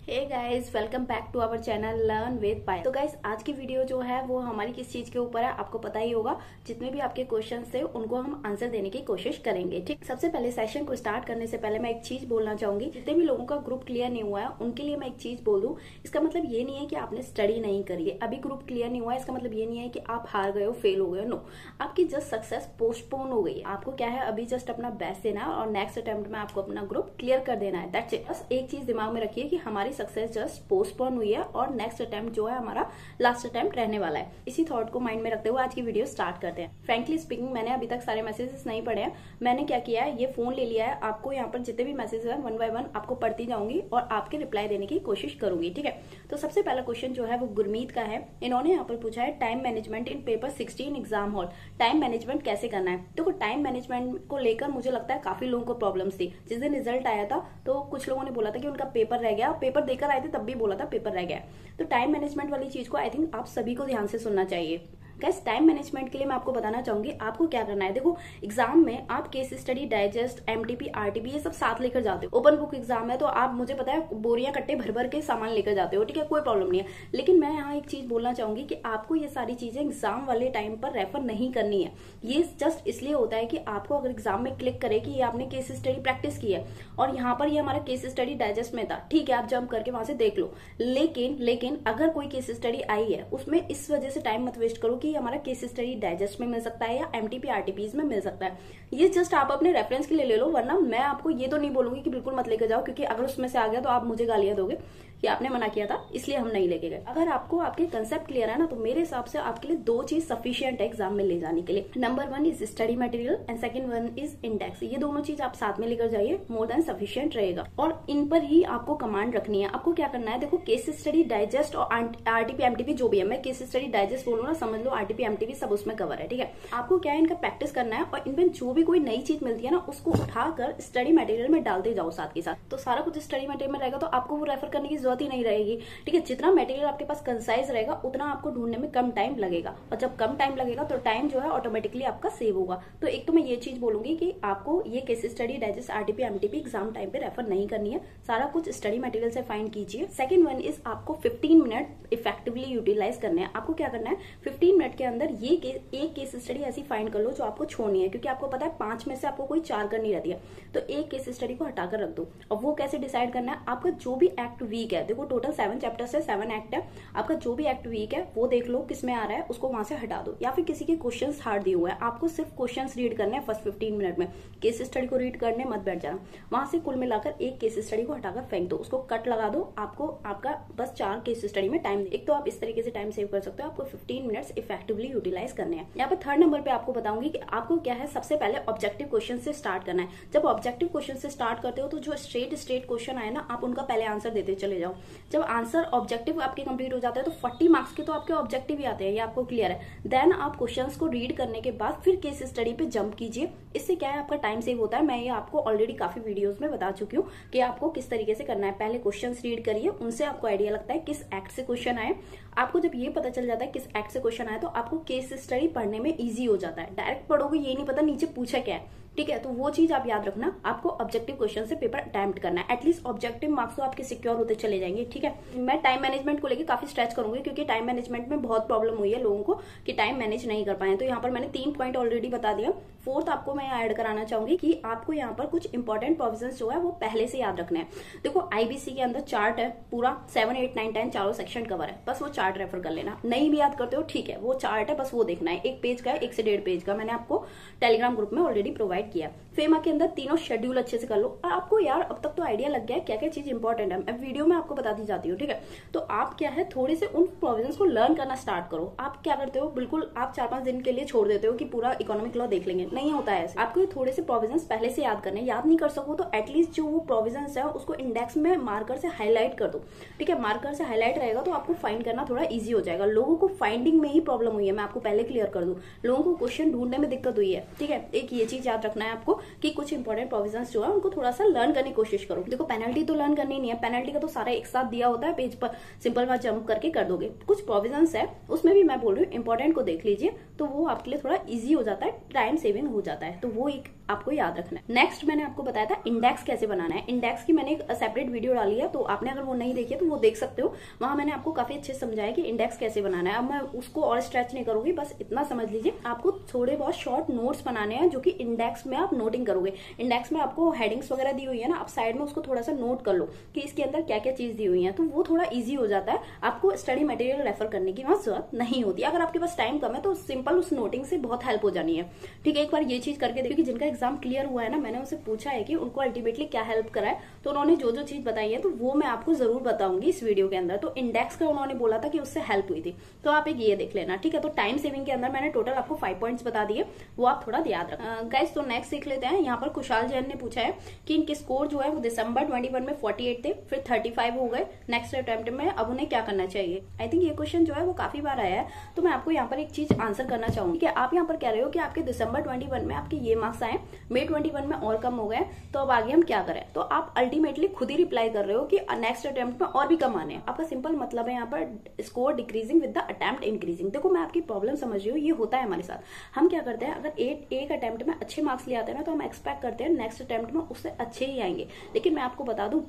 Hey guys, welcome back to our channel learn with Payal. तो guys, आज की video जो है वो हमारी किस चीज के ऊपर है आपको पता ही होगा। जितने भी आपके क्वेश्चंस थे उनको हम आंसर देने की कोशिश करेंगे। ठीक, सबसे पहले सेशन को स्टार्ट करने से पहले मैं एक चीज बोलना चाहूंगी। जितने भी लोगों का ग्रुप क्लियर नहीं हुआ है उनके लिए मैं एक चीज बोल दूं, इसका मतलब ये नहीं है कि आपने स्टडी नहीं करी है। अभी ग्रुप क्लियर नहीं हुआ है इसका मतलब ये नहीं है कि आप हार गए हो, फेल हो गए हो। नो, आपकी जस्ट सक्सेस पोस्टपोन हो गई है। आपको क्या है, अभी जस्ट अपना बेस्ट देना है और नेक्स्ट अटेम्प्ट में आपको अपना ग्रुप क्लियर कर देना है। That's it. बस एक चीज दिमाग में रखिए कि हमारी सक्सेस जस्ट पोस्टपोन हुई है और नेक्स्ट अटेम्प्ट जो है हमारा लास्ट अटेम्प्ट रहने वाला है। इसी थॉट को माइंड में रखते हुए आज की वीडियो स्टार्ट करते हैं। फ्रैंकली स्पीकिंग, मैंने अभी तक सारे मैसेजेस नहीं पढ़े हैं। मैंने क्या किया है, ये फोन ले लिया है। आपको यहाँ पर जितने भी मैसेजेस हैं वन बाय वन आपको पढ़ती जाऊंगी और आपके रिप्लाई देने की कोशिश करूंगी। ठीक है, तो सबसे पहला क्वेश्चन जो है वो गुरमीत का है। इन्होंने यहाँ पर पूछा है टाइम मैनेजमेंट इन paper 16 exam hall. Time management कैसे करना है। देखो, टाइम मैनेजमेंट को लेकर मुझे लगता है काफी लोगों को प्रॉब्लम्स थी। जिस दिन रिजल्ट आया था तो कुछ लोगों ने बोला था कि उनका पेपर रह गया। पेपर देकर आए थे तब भी बोला था पेपर रह गया। तो टाइम मैनेजमेंट वाली चीज को आई थिंक आप सभी को ध्यान से सुनना चाहिए। गाइस, टाइम मैनेजमेंट के लिए मैं आपको बताना चाहूंगी आपको क्या करना है। देखो, एग्जाम में आप case study, digest, MTP, RTP ये सब साथ लेकर जाते हो। ओपन बुक एग्जाम है तो आप, मुझे पता है, बोरियां कट्टे भर भर के सामान लेकर जाते हो। ठीक है, कोई प्रॉब्लम नहीं है। लेकिन मैं यहाँ एक चीज बोलना चाहूंगी कि आपको ये सारी चीजें एग्जाम वाले टाइम पर रेफर नहीं करनी है। ये जस्ट इसलिए होता है कि आपको अगर एग्जाम में क्लिक करे कि ये आपने केस स्टडी प्रैक्टिस की है और यहाँ पर ये हमारा केस स्टडी डाइजेस्ट में था, ठीक है, आप जंप करके वहां से देख लो। लेकिन अगर कोई केस स्टडी आई है उसमें इस वजह से टाइम मत वेस्ट करो कि हमारा केस स्टडी डाइजेस्ट में मिल सकता है या एमटीपी आरटीपीज में मिल सकता है। ये जस्ट आप अपने रेफरेंस के लिए ले लो, वरना मैं आपको ये तो नहीं बोलूंगी कि बिल्कुल मत लेकर जाओ, क्योंकि अगर उसमें से आ गया तो आप मुझे गालियां दोगे कि आपने मना किया था इसलिए हम नहीं लेके गए। अगर आपको आपके कंसेप्ट क्लियर है ना, तो मेरे हिसाब से आपके लिए दो चीज सफिशिएंट है एग्जाम में ले जाने के लिए। Number 1 is study material and second 1 is index. ये दोनों चीज आप साथ में लेकर जाइए, मोर देन सफिशिएंट रहेगा और इन पर ही आपको कमांड रखनी है। आपको क्या करना है, देखो, केस स्टडी डाइजेस्ट और आरटीपी एमटीपी जो भी है, मैं केस स्टडी डाइजेस्ट बोलूँ ना, समझ लो आरटीपी एमटीपी सब उसमें कवर है। ठीक है, आपको क्या है, इनका प्रैक्टिस करना है और इनमें जो भी कोई नई चीज मिलती है ना उसको उठाकर स्टडी मटेरियल में डालते जाओ साथ के साथ। तो सारा कुछ स्टडी मटेरियल में रहेगा तो आपको वो रेफर करने की जरूरत ही नहीं रहेगी। ठीक है, जितना मटेरियल आपके पास कंसाइज रहेगा उतना आपको ढूंढने में कम टाइम लगेगा और जब कम टाइम लगेगा तो टाइम जो है ऑटोमेटिकली आपका सेव होगा। तो एक तो मैं ये चीज बोलूंगी कि आपको ये case study digest RTP MTP exam time पे रेफर नहीं करनी है, सारा कुछ स्टडी मटेरियल से फाइंड कीजिए। सेकंड 1 इज आपको 15 मिनट इफेक्टिवली यूटिलाइज करने हैं। आपको क्या करना है, 15 मिनट के अंदर ये एक केस स्टडी ऐसी फाइंड कर लो जो आपको छोड़नी है, क्योंकि आपको पता है 5 में से आपको कोई 4 करनी रहती है। तो एक केस स्टडी को हटाकर रख दो। और वो कैसे डिसाइड करना है, आपका जो भी एक्ट वीक है, देखो टोटल 7 चैप्टर से 7 एक्ट है, आपका जो भी एक्ट वीक है वो देख लो किस में आ रहा है, उसको वहां से हटा दो। या फिर किसी के क्वेश्चंस हार्ड दिए हुए हैं, आपको सिर्फ क्वेश्चंस रीड करने हैं फर्स्ट 15 मिनट में। केस स्टडी को रीड करने मत बैठ जाना। वहां से कुल मिलाकर एक केस स्टडी को हटाकर फेंक दो, उसको कट लगा दो। आपको आपका बस 4 केस स्टडी में टाइम। एक तो आप इस तरीके से टाइम सेव कर सकते हो, आपको 15 मिनट्स इफेक्टिवली यूटिलाइज करने हैं। यहाँ पर थर्ड नंबर पे आपको बताऊंगी कि आपको क्या है, सबसे पहले ऑब्जेक्टिव क्वेश्चन से स्टार्ट करना है। जब ऑब्जेक्टिव क्वेश्चन से स्टार्ट करते हो तो जो स्ट्रेट क्वेश्चन आए ना, आप उनका पहले आंसर देते चले जाओ। जब आंसर ऑब्जेक्टिव आपके कंप्लीट हो जाता है तो 40 मार्क्स के तो आपके ऑब्जेक्टिव ही आते हैं, ये आपको क्लियर है। देन आप क्वेश्चंस को रीड करने के बाद फिर केस स्टडी पे जंप कीजिए। इससे क्या है, आपका टाइम सेव होता है। मैं ये आपको ऑलरेडी काफी वीडियोस में बता चुकी हूँ कि आपको किस तरीके से करना है। पहले क्वेश्चंस रीड करिए, उनसे आपको आइडिया लगता है किस एक्ट से क्वेश्चन आए। आपको जब ये पता चल जाता है किस एक्ट से क्वेश्चन आया तो आपको केस स्टडी पढ़ने में ईजी हो जाता है। डायरेक्ट पढ़ोगे ये नहीं पता नीचे पूछा क्या है। ठीक है, तो वो चीज आप याद रखना, आपको ऑब्जेक्टिव क्वेश्चन से पेपर अटेम्प्ट करना है। एटलीस्ट ऑब्जेक्टिव मार्क्स तो आपके सिक्योर होते चले जाएंगे। ठीक है, मैं टाइम मैनेजमेंट को लेकर काफी स्ट्रेच करूंगी क्योंकि टाइम मैनेजमेंट में बहुत प्रॉब्लम हुई है लोगों को कि टाइम मैनेज नहीं कर पाए। तो यहाँ पर मैंने 3 पॉइंट ऑलरेडी बता दिया। फोर्थ आपको मैं ऐड कराना चाहूंगी कि आपको यहाँ पर कुछ इंपॉर्टेंट प्रोविजंस जो है वो पहले से याद रखना है। देखो, आईबीसी के अंदर चार्ट है पूरा 7, 8, 9, 10 चारों सेक्शन कवर है, बस वो चार्ट रेफर कर लेना। नहीं भी याद करते हो ठीक है, वो चार्ट है, बस वो देखना है। 1 पेज का है, 1 से 1.5 पेज का, मैंने आपको टेलीग्राम ग्रुप में ऑलरेडी प्रोवाइड किया। फेमा के अंदर तीनों शेड्यूल अच्छे से कर लो। और आपको यार अब तक तो आइडिया लग गया है क्या क्या चीज इंपॉर्टेंट है, मैं वीडियो में आपको बताती जाती हूँ। ठीक है, तो आप क्या है, थोड़े से उन प्रोविजंस को लर्न करना स्टार्ट करो। आप क्या करते हो, बिल्कुल आप 4-5 दिन के लिए छोड़ देते हो कि पूरा इकोनॉमिक लॉ देख लेंगे, नहीं होता है ऐसे। आपको ये थोड़े से प्रोविजंस पहले से याद करने, याद नहीं कर सको तो एटलीस्ट जो वो प्रोविजंस है उसको इंडेक्स में मार्कर से हाईलाइट कर दो। ठीक है, मार्कर से हाईलाइट रहेगा तो आपको फाइंड करना थोड़ा ईजी हो जाएगा। लोगों को फाइंडिंग में ही प्रॉब्लम हुई है, मैं आपको पहले क्लियर कर दूं, लोगों को क्वेश्चन ढूंढने में दिक्कत हुई है। ठीक है, एक ये चीज याद रखना है आपको कि कुछ इंपॉर्टेंट प्रोविजंस जो है उनको थोड़ा सा लर्न करने की कोशिश करो। देखो, पेनल्टी तो लर्न करनी नहीं है, पेनल्टी का तो सारा एक साथ दिया होता है पेज पर, सिंपल बात जंप करके कर दोगे। कुछ प्रोविजंस है उसमें भी मैं बोल रही हूँ इंपॉर्टेंट को देख लीजिए, तो वो आपके लिए थोड़ा ईजी हो जाता है, टाइम सेविंग हो जाता है। तो वो एक आपको याद रखना है। नेक्स्ट मैंने आपको बताया था इंडेक्स कैसे बनाना है। इंडेक्स की मैंने एक सेपरेट वीडियो डाली है, तो आपने अगर वो नहीं देखी है तो वो देख सकते हो। वहां मैंने आपको काफी अच्छे से समझाया कि इंडेक्स कैसे बनाना है। अब मैं उसको और स्ट्रेच नहीं करूंगी, बस इतना समझ लीजिए आपको थोड़े बहुत शॉर्ट नोट्स बनाने हैं जो कि इंडेक्स में आप नोटिंग करोगे। इंडेक्स में आपको हेडिंग्स वगैरह दी हुई है ना, आप साइड में उसको थोड़ा सा नोट कर लो कि इसके अंदर क्या क्या चीज दी हुई है, तो वो थोड़ा ईजी हो जाता है। आपको स्टडी मटेरियल रेफर करने की वहां जरूरत नहीं होती। अगर आपके पास टाइम कम है तो सिंपल उस नोटिंग से बहुत हेल्प हो जानी है। ठीक है, एक बार ये चीज करके देखिए कि जिनका एग्जाम क्लियर हुआ है ना, मैंने उनसे पूछा है कि उनको अल्टीमेटली क्या हेल्प करा है, तो उन्होंने जो जो चीज बताई है तो वो मैं आपको जरूर बताऊंगी इस वीडियो के अंदर। तो इंडेक्स का उन्होंने बोला था कि उससे हेल्प हुई थी, तो आप एक ये देख लेना। ठीक है, तो टाइम सेविंग के अंदर मैंने टोटल आपको 5 पॉइंट्स बता दिए, वो आप थोड़ा याद रखना गाइस। तो नेक्स्ट देख लेते हैं। यहाँ पर कुशाल जैन ने पूछा है कि इनके स्कोर जो है वो दिसंबर 21 में 48 थे, फिर 35 हो गए नेक्स्ट अटेम्प्ट में, अब उन्हें क्या करना चाहिए। आई थिंक ये क्वेश्चन जो है वो काफी बार आया है, तो मैं आपको यहाँ पर एक चीज आंसर करना चाहूंगी कि आप यहाँ पर कह रहे हो कि आपके दिसंबर 21 में आपके ये मार्क्स आए, मई 21 में और कम हो गए, तो अब आगे हम क्या करें। तो आप अल्टीमेटली खुद ही रिप्लाई कर रहे हो कि नेक्स्ट अटेम्प्ट में और भी कम आने हैं। आपका सिंपल मतलब है यहाँ पर score decreasing with the attempt increasing. देखो मैं आपकी प्रॉब्लम समझ रही हूँ, ये होता है हमारे साथ। हम क्या करते हैं, अगर एक अटेम्प्ट में अच्छे मार्क्स ले आते हैं ना, तो हम एक्सपेक्ट करते हैं नेक्स्ट अटेम्प्ट में उससे अच्छे ही आएंगे। लेकिन मैं आपको बता दूं,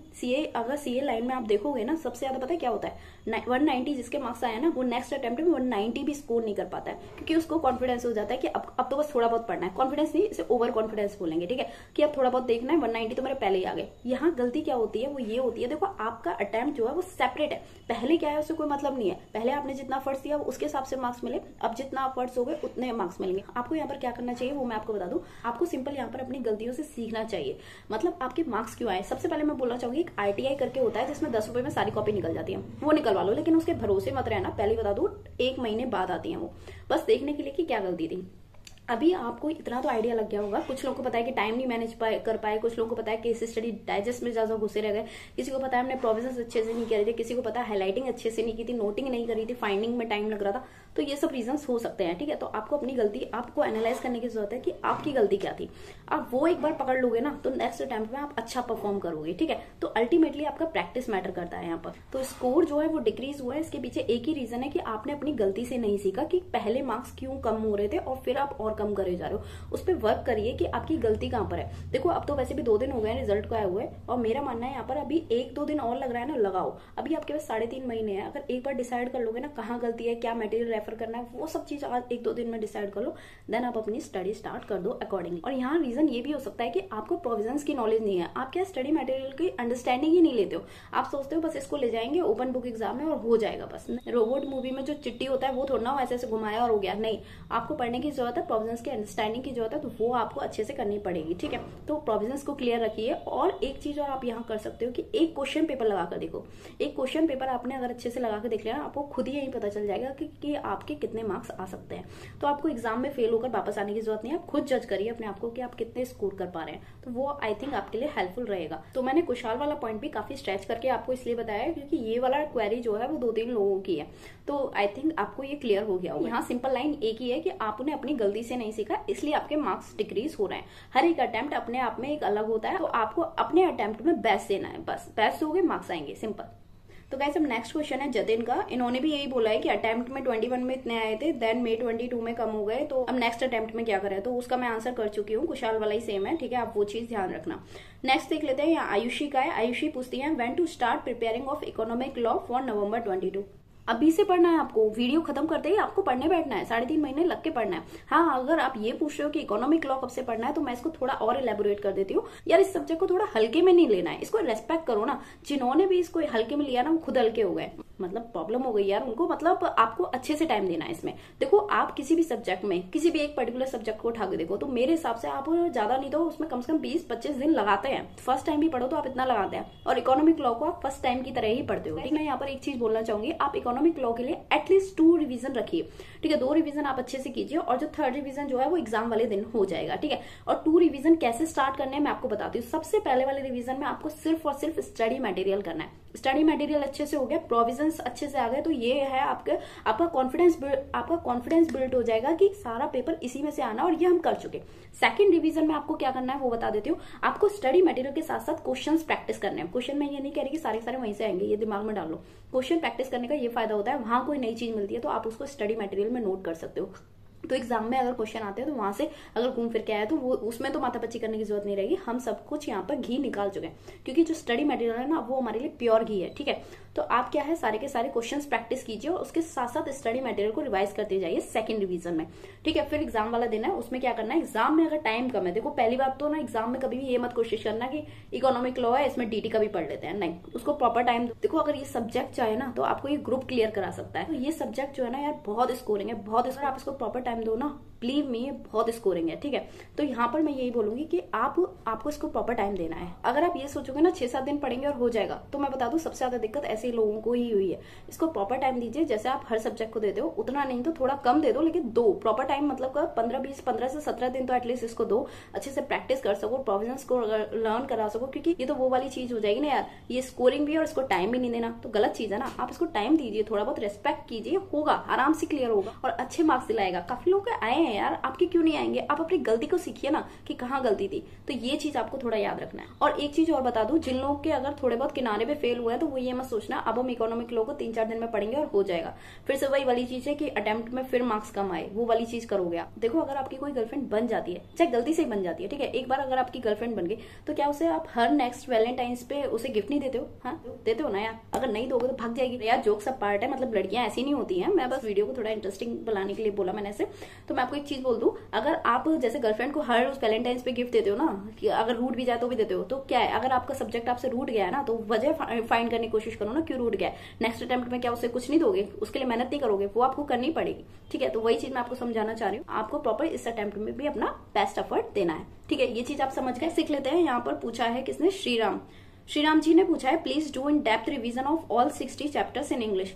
अगर सीए लाइन में आप देखोगे ना, सबसे ज्यादा पता है क्या होता है, 190 जिसके मार्क्स आए ना, वो नेक्स्ट अटेम्प्ट में 190 भी स्कोर नहीं कर पाता है, क्योंकि उसको कॉन्फिडेंस हो जाता है कि अब तो बस थोड़ा बहुत पढ़ना है। कॉन्फिडेंस नहीं, इसे ओवर कॉन्फिडेंस बोलेंगे। ठीक है, कि अब थोड़ा बहुत देखना है, 190 तो मेरे पहले ही आ गए। यहाँ गलती क्या होती है, वो ये होती है, देखो आपका अटेम्प्ट जो है वो सेपरेट है। पहले क्या है उससे कोई मतलब नहीं है, पहले आपने जितना एफर्ट्स दिया उसके हिसाब से मार्क्स मिले, अब जितना एफर्ट्स हो गए उतने मार्क्स मिलेंगे। आपको यहाँ पर क्या करना चाहिए वो मैं आपको बता दूं। आपको सिंपल यहाँ पर अपनी गलतियों से सीखना चाहिए। मतलब आपके मार्क्स क्यों आए, सबसे पहले मैं बोलना चाहूंगी, एक आरटीआई करके होता है जिसमें 10 रुपए में सारी कॉपी निकल जाती है, वो निकलवा लो। लेकिन उसके भरोसे मत रहना, पहले बता दो 1 महीने बाद आती है वो, बस देखने के लिए कि क्या गलती थी। अभी आपको इतना तो आइडिया लग गया होगा। कुछ लोगों को पता है कि टाइम नहीं मैनेज कर पाए, कुछ लोगों को पता है केस स्टडी डाइजेस्ट में ज्यादा घुसे रह गए, किसी को पता है हमने प्रोविजंस अच्छे से नहीं करे थे, किसी को पता है हाईलाइटिंग अच्छे से नहीं की थी, नोटिंग नहीं करी थी, फाइंडिंग में टाइम लग रहा था। तो ये सब रीजंस हो सकते हैं। ठीक है, तो आपको अपनी गलती आपको एनालाइज करने की जरूरत है कि आपकी गलती क्या थी। आप वो एक बार पकड़ लोगे ना, तो नेक्स्ट अटेम्प्ट में आप अच्छा परफॉर्म करोगे। ठीक है, तो अल्टीमेटली आपका प्रैक्टिस मैटर करता है यहाँ पर। तो स्कोर जो है वो डिक्रीज हुआ है, इसके पीछे एक ही रीजन है कि आपने अपनी गलती से नहीं सीखा कि पहले मार्क्स क्यों कम हो रहे थे और फिर आप और कम करे जा रहे हो। उस पर वर्क करिए कि आपकी गलती कहाँ पर है। देखो अब तो वैसे भी 2 दिन हो गए हैं रिजल्ट को आए हुए, और मेरा मानना है यहाँ पर अभी 1-2 दिन और लग रहा है ना, लगाओ। अभी आपके पास 3.5 महीने हैं। अगर एक बार डिसाइड कर लोगे ना कहाँ गलती है, क्या मटेरियल रेफर करना है, वो सब चीज आज 1-2 दिन में डिसाइड कर लो, देन आप अपनी स्टडी स्टार्ट कर दो अकॉर्डिंगली। और यहाँ रीजन ये भी हो सकता है कि आपको प्रोविजंस की नॉलेज नहीं है, आप क्या स्टडी मटेरियल की अंडरस्टैंडिंग ही नहीं लेते हो। आप सोचते हो बस इसको ले जाएंगे ओपन बुक एग्जाम में और हो जाएगा बस। रोबोट मूवी में जो चिट्ठी होता है वो थोड़ा ना ऐसे घुमाया और हो गया, नहीं। आपको पढ़ने की जरूरत है, प्रोविजंस की अंडरस्टैंडिंग की जरूरत है, तो वो आपको अच्छे से करनी पड़ेगी। ठीक है, तो प्रोविजंस को क्लियर रखिए। और एक चीज और आप यहाँ कर सकते हो कि एक क्वेश्चन पेपर लगा कर देखो। एक क्वेश्चन पेपर आपने अगर अच्छे से लगा कर देख लिया ना, आपको खुद ही यही पता चल जाएगा कि आपके कितने मार्क्स आ सकते हैं। तो आपको एग्जाम में फेल होकर वापस आने की जरूरत नहीं है, आप खुद जज करिए अपने आप को कि आप कितने स्कोर कर पा रहे हैं, तो वो आई थिंक आपके लिए हेल्पफुल रहेगा। तो मैंने कुशाल वाला पॉइंट भी काफी स्ट्रेच करके आपको इसलिए बताया क्योंकि ये वाला क्वेरी जो है वो 2-3 लोगों की है, तो आई थिंक आपको ये क्लियर हो गया होगा। यहाँ सिंपल लाइन एक ही है कि आपने अपनी गलती से नहीं सीखा, इसलिए आपके मार्क्स डिक्रीज हो रहे हैं। हर एक अटेम्प्ट अपने आप में एक अलग होता है, तो आपको अपने अटेम्प्ट में बेस्ट देना है, बस बेस्ट दोगे मार्क्स आएंगे, सिंपल। तो गाइस अब नेक्स्ट क्वेश्चन है जतिन का। इन्होंने भी यही बोला है कि अटेम्प्ट में 21 में इतने आए थे, देन मई 22 में कम हो गए, तो अब नेक्स्ट अटेम्प्ट में क्या करें। तो उसका मैं आंसर कर चुकी हूँ, कुशाल वाला ही सेम है। ठीक है, आप वो चीज ध्यान रखना। नेक्स्ट देख लेते हैं, यहाँ आयुषी का है। आयुषी पूछती है when to start preparing of economic law for November 22। अभी से पढ़ना है आपको, वीडियो खत्म करते ही आपको पढ़ने बैठना है, 3.5 महीने लग के पढ़ना है। हाँ, अगर आप ये पूछ रहे हो कि इकोनॉमिक लॉ कब से पढ़ना है, तो मैं इसको थोड़ा और इलेबोरेट कर देती हूँ। यार इस सब्जेक्ट को थोड़ा हल्के में नहीं लेना है, इसको रेस्पेक्ट करो ना। जिन्होंने भी इसको हल्के में लिया ना, वो खुद हल्के हो गए, मतलब प्रॉब्लम हो गई यार उनको। मतलब आपको अच्छे से टाइम देना है इसमें। देखो आप किसी भी सब्जेक्ट में किसी भी एक पर्टिकुलर सब्जेक्ट को उठा के देखो, तो मेरे हिसाब से आप ज्यादा नहीं तो उसमें कम से कम 20-25 दिन लगाते हैं। फर्स्ट टाइम भी पढ़ो तो आप इतना लगाते हैं, और इकोनॉमिक लॉ को आप फर्स्ट टाइम की तरह ही पढ़ते हो। ठीक है, मैं यहाँ पर एक चीज बोलना चाहूंगी, आप इकोनॉमिक लॉ के लिए एटलीस्ट 2 रिवीजन रखिए। ठीक है, 2 रिवीजन आप अच्छे से कीजिए, और जो 3rd रिवीजन जो है वो एग्जाम वाले दिन हो जाएगा। ठीक है, और 2 रिवीजन कैसे स्टार्ट करने हैं मैं आपको बताती हूँ। सबसे पहले वाले रिवीजन में आपको सिर्फ और सिर्फ स्टडी मटेरियल करना है। स्टडी मटेरियल अच्छे से हो गया, प्रोविजंस अच्छे से आ गए, तो ये है आपका कॉन्फिडेंस बिल्ड हो जाएगा कि सारा पेपर इसी में से आना, और ये हम कर चुके। सेकंड रिवीजन में आपको क्या करना है वो बता देती हूँ। आपको स्टडी मटेरियल के साथ साथ क्वेश्चंस प्रैक्टिस करने हैं। क्वेश्चन में ये नहीं कह रही कि सारे वहीं से आएंगे, ये दिमाग में डालो। क्वेश्चन प्रैक्टिस करने का ये फायदा होता है, वहां कोई नई चीज मिलती है तो आप उसको स्टडी मटेरियल में नोट कर सकते हो। तो एग्जाम में अगर क्वेश्चन आते हैं तो वहां से अगर घूम फिर के आया तो वो उसमें तो माथापच्ची करने की जरूरत नहीं रहेगी। हम सब कुछ यहाँ पर घी निकाल चुके हैं, क्योंकि जो स्टडी मटेरियल है ना वो हमारे लिए प्योर घी है। ठीक है, तो आप क्या है सारे के सारे क्वेश्चंस प्रैक्टिस कीजिए और उसके साथ साथ स्टडी मटेरियल को रिवाइज करते जाइए सेकंड रिवीजन में। ठीक है, फिर एग्जाम वाला दिन है, उसमें क्या करना है, एग्जाम में अगर टाइम कम है, देखो पहली बात तो ना एग्जाम में कभी भी ये मत कोशिश करना कि इकोनॉमिक लॉ है इसमें डीटी का भी पढ़ लेते हैं, नहीं, उसको प्रॉपर टाइम देखो। अगर ये सब्जेक्ट चाहे ना तो आपको ये ग्रुप क्लियर करा सकता है। तो ये सब्जेक्ट जो है ना यार बहुत स्कोरिंग है, बहुत स्कोर, आप इसको प्रॉपर टाइम दो ना, बिलीव मी बहुत स्कोरिंग है। ठीक है, तो यहाँ पर मैं यही बोलूंगी कि आपको इसको प्रॉपर टाइम देना है। अगर आप ये सोचोगे ना 6-7 दिन पढ़ेंगे और हो जाएगा, तो मैं बता दूं सबसे ज्यादा दिक्कत ऐसे लोगों को ही हुई है। इसको प्रॉपर टाइम दीजिए, जैसे आप हर सब्जेक्ट को देते हो उतना नहीं तो थोड़ा कम दे दो, लेकिन दो प्रॉपर टाइम, मतलब 15 से 17 दिन तो एटलीस्ट इसको दो, अच्छे से प्रैक्टिस कर सको, प्रोविजंस को लर्न करा सको, क्योंकि ये तो वो वाली चीज हो जाएगी ना यार, ये स्कोरिंग भी है और इसको टाइम भी नहीं देना तो गलत चीज है ना। आप इसको टाइम दीजिए, थोड़ा बहुत रेस्पेक्ट कीजिए, होगा आराम से क्लियर होगा और अच्छे मार्क्स दिलाएगा। काफी लोग आए हैं यार, आपके क्यों नहीं आएंगे? आप अपनी गलती को सीखिए ना कि कहाँ गलती थी, तो ये चीज आपको थोड़ा याद रखना है। और एक चीज और बता दूं, जिन लोग के अगर थोड़े बहुत किनारे पे फेल हुए हैं तो वो ये मत सोचना अब हम इकोनॉमिक लॉ को 3-4 दिन में पढ़ेंगे और हो जाएगा। फिर से वही वाली चीज है कि अटेम्प्ट में फिर मार्क्स कम आए, वो वाली चीज करोगे आप। देखो अगर आपकी कोई गर्लफ्रेंड बन जाती है, चाहे गलती से ही बन जाती है, ठीक है, एक बार अगर आपकी गर्लफ्रेंड बन गई तो क्या उसे आप हर नेक्स्ट वैलेंटाइंस पे उसे गिफ्ट नहीं देते हो? हाँ देते हो ना यार, अगर नहीं दोगे तो भाग जाएगी यार। जोक सब पार्ट है, मतलब लड़कियां ऐसी नहीं होती हैं, मैं बस वीडियो को थोड़ा इंटरेस्टिंग बनाने के लिए बोला मैंने ऐसे। तो मैं आपको एक चीज बोल दूं, अगर आप जैसे गर्लफ्रेंड को हर उस वैलेंटाइंस पे गिफ्ट देते हो ना, कि अगर रूट भी जाए तो भी देते हो, तो क्या है, अगर आपका सब्जेक्ट आपसे रूट गया है ना तो वजह फाइंड करने की कोशिश करो ना, क्यों रूट गया है। नेक्स्ट अटेम्प्ट में क्या उसे कुछ नहीं दोगे, उसके लिए मेहनत नहीं करोगे, वो आपको करनी पड़ेगी। ठीक है, तो वही चीज मैं आपको समझाना चाह रही हूँ, आपको प्रॉपर इस अटेम्प्ट में भी अपना बेस्ट एफर्ट देना है। ठीक है, ये चीज आप समझ गए। सीख लेते हैं। यहाँ पर पूछा है किसने, श्रीराम जी ने पूछा है, please do in depth revision of all 60 chapters in English.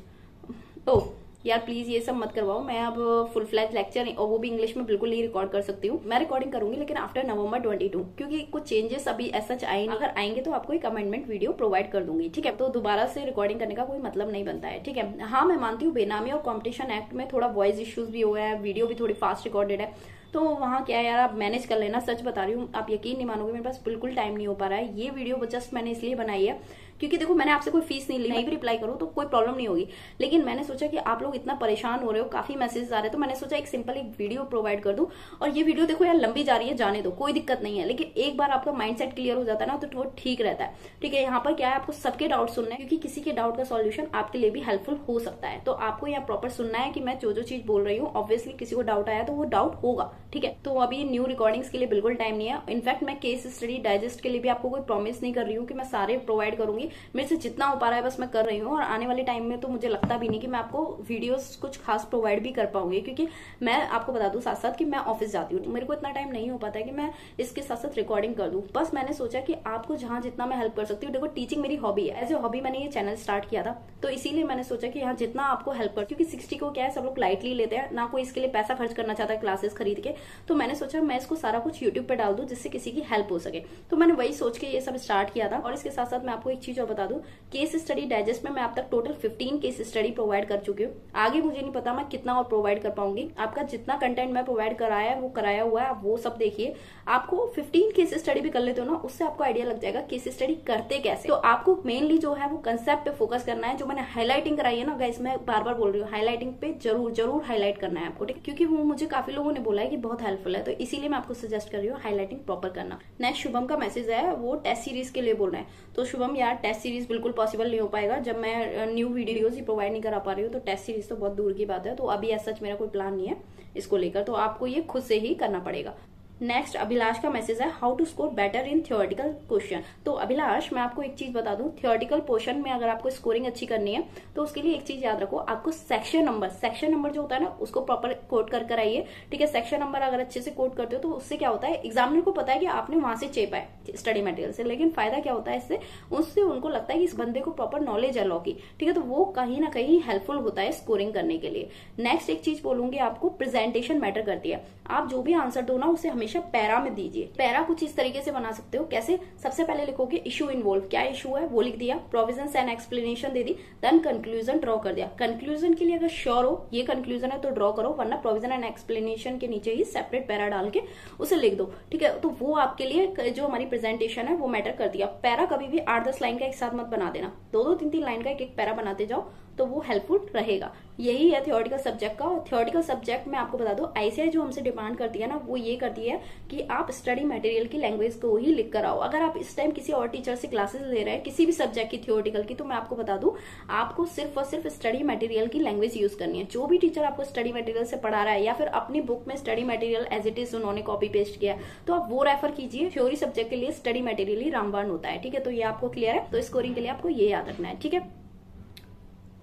Oh यार प्लीज ये सब मत करवाओ, मैं अब फुल फ्लैज लेक्चर और वो भी इंग्लिश में बिल्कुल नहीं रिकॉर्ड कर सकती हूँ। मैं रिकॉर्डिंग करूंगी लेकिन आफ्टर November 22, क्योंकि कुछ चेंजेस अभी ऐसा आए, अगर आएंगे तो आपको एक अमेंडमेंट वीडियो प्रोवाइड कर दूंगी। ठीक है, तो दोबारा से रिकॉर्डिंग करने का कोई मतलब नहीं बनता है। ठीक है, हाँ मैं मानती हूँ बेनामी और कॉम्पिटिशन एक्ट में थोड़ा वॉइस इश्यूज भी हुआ है, वीडियो भी थोड़ी फास्ट रिकॉर्डेड है, तो वहाँ क्या है यार, आप मैनेज कर लेना। सच बता रही हूँ, आप यकीन नहीं मानोगे, मेरे पास बिल्कुल टाइम नहीं हो पा रहा है। ये वीडियो जस्ट मैंने इसलिए बनाई है क्योंकि देखो मैंने आपसे कोई फीस नहीं ली, नहीं भी रिप्लाई करो तो कोई प्रॉब्लम नहीं होगी, लेकिन मैंने सोचा कि आप लोग इतना परेशान हो रहे हो, काफी मैसेजेस आ रहे हैं, तो मैंने सोचा एक सिंपल एक वीडियो प्रोवाइड कर दूं। और ये वीडियो देखो यार लंबी जा रही है, जाने दो, कोई दिक्कत नहीं है, लेकिन एक बार आपका माइंडसेट क्लियर हो जाता है ना तो वो ठीक रहता है। ठीक है, यहाँ पर क्या है, आपको सबके डाउट सुनना है, क्योंकि किसी के डाउट का सॉल्यूशन आपके लिए भी हेल्पफुल हो सकता है। तो आपको यहाँ प्रॉपर सुनना है कि मैं जो चीज बोल रही हूँ, ऑब्वियसली किसी को डाउट आया तो वो डाउट होगा। ठीक है, तो अभी न्यू रिकॉर्डिंग्स के लिए बिल्कुल टाइम नहीं है। इनफैक्ट मैं केस स्टडी डाइजेस्ट के लिए भी आपको कोई प्रॉमिस नहीं कर रही हूँ कि मैं सारे प्रोवाइड करूंगी, मेरे से जितना हो पा रहा है बस मैं कर रही हूँ। और आने वाले टाइम में तो मुझे लगता भी नहीं कि मैं आपको वीडियोस कुछ खास प्रोवाइड भी कर पाऊंगी, क्योंकि मैं आपको बता दूं साथ साथ कि मैं ऑफिस जाती हूँ, मेरे को इतना टाइम नहीं हो पाता है कि मैं इसके साथ साथ रिकॉर्डिंग कर दूं। बस मैंने सोचा कि आपको जहां जितना मैं हेल्प कर सकती हूँ, देखो टीचिंग मेरी हॉबी है, एज ए हॉबी मैंने ये चैनल स्टार्ट किया था, तो इसीलिए मैंने सोचा कि यहाँ जितना आपको हेल्प कर, क्योंकि 60 को क्या है सब लोग लाइटली लेते हैं, ना कोई इसके लिए पैसा खर्च करना चाहता है क्लासेस खरीद के, तो मैंने सोचा मैं इसको सारा कुछ यूट्यूब पे डाल दूं जिससे किसी की हेल्प हो सके। तो मैंने वही सोच के ये सब स्टार्ट किया था। और इसके साथ साथ मैं आपको एक चीज और बता दूं, केस स्टडी डाइजेस्ट में मैं अब तक टोटल 15 केस स्टडी प्रोवाइड कर चुकी हूँ। आगे मुझे नहीं पता मैं कितना और प्रोवाइड कर पाऊंगी। आपका जितना कंटेंट मैं प्रोवाइड कराया है वो कराया हुआ है, आप वो सब देखिए। आपको 15 केस स्टडी भी कर लेते हो ना, उससे आपको आइडिया लग जाएगा केस स्टडी करते कैसे। तो आपको मेनली जो है वो कंसेप्ट पे फोकस करना है। जो मैंने हाईलाइटिंग कराई है ना गाइस, मैं बार बार बोल रही हूँ, हाईलाइटिंग पे जरूर हाईलाइट करना है आपको, ठीक, क्योंकि वो मुझे काफी लोगों ने बोला है कि बहुत हेल्पफुल है, तो इसीलिए मैं आपको सजेस्ट कर रही हूँ हाईलाइटिंग प्रॉपर करना। नेक्स्ट शुभम का मैसेज है, वो टेस्ट सीरीज के लिए बोल रहे हैं। तो शुभम यार टेस्ट सीरीज बिल्कुल पॉसिबल नहीं हो पाएगा, जब मैं न्यू वीडियोस ही प्रोवाइड नहीं करा पा रही हूँ, तो टेस्ट सीरीज तो बहुत दूर की बात है। तो अभी ऐसा मेरा कोई प्लान नहीं है इसको लेकर, तो आपको ये खुद से ही करना पड़ेगा। नेक्स्ट अभिलाष का मैसेज है, how to score better in theoretical question. तो अभिलाष मैं आपको एक चीज बता दूं, थियोरेटिकल पोर्शन में अगर आपको स्कोरिंग अच्छी करनी है तो उसके लिए एक चीज याद रखो, आपको सेक्शन नंबर जो होता है ना उसको प्रॉपर कोट कर कर आइए। ठीक है, सेक्शन नंबर अगर अच्छे से कोट करते हो तो उससे क्या होता है, एग्जामिनर को पता है कि आपने वहां से चेपा है स्टडी मटेरियल से, लेकिन फायदा क्या होता है इससे, उससे उनको लगता है कि इस बंदे को प्रॉपर नॉलेज है लॉ की। ठीक है, तो वो कहीं ना कहीं हेल्पफुल होता है स्कोरिंग करने के लिए। नेक्स्ट एक चीज बोलूंगी आपको, प्रेजेंटेशन मैटर करती है। आप जो भी आंसर दो ना उसे हमेशा पैरा में दीजिए। पैरा कुछ इस तरीके से बना सकते हो, कैसे, सबसे पहले लिखोगे इशू इन्वॉल्व, क्या इशू है वो लिख दिया, प्रोविजंस एंड एक्सप्लेनेशन दे दी, देन कंक्लूजन ड्रॉ कर दिया। कंक्लूजन के लिए अगर श्योर हो ये कंक्लूजन है तो ड्रॉ करो, वरना प्रोविजन एंड एक्सप्लेनेशन के नीचे ही सेपरेट पैरा डाल के उसे लिख दो। ठीक है, तो वो आपके लिए जो हमारी प्रेजेंटेशन है वो मैटर कर दिया। पैरा कभी भी 8-10 लाइन का एक साथ मत बना देना, 2-2, 3-3 लाइन का एक पैरा बनाते जाओ, तो वो हेल्पफुल रहेगा। यही है थ्योरेटिकल सब्जेक्ट का। और थ्योरेटिकल सब्जेक्ट में आपको बता दो आईसीएआई जो हमसे डिमांड करती है ना, वो ये करती है कि आप स्टडी मटेरियल की लैंग्वेज को ही लिख कर आओ। अगर आप इस टाइम किसी और टीचर से क्लासेस ले रहे हैं किसी भी सब्जेक्ट की थ्योरेटिकल की, तो मैं आपको बता दूं आपको सिर्फ और सिर्फ स्टडी मटेरियल की लैंग्वेज यूज करनी है। जो भी टीचर आपको स्टडी मटेरियल से पढ़ा रहा है या फिर अपनी बुक में study material as it is उन्होंने कॉपी पेस्ट किया, तो आप वो रेफर कीजिए। थ्योरी सब्जेक्ट के लिए स्टडी मटेरियल ही रामबाण होता है, ठीक है। तो ये आपको क्लियर है। तो स्कोरिंग के लिए आपको ये याद रखना है, ठीक है।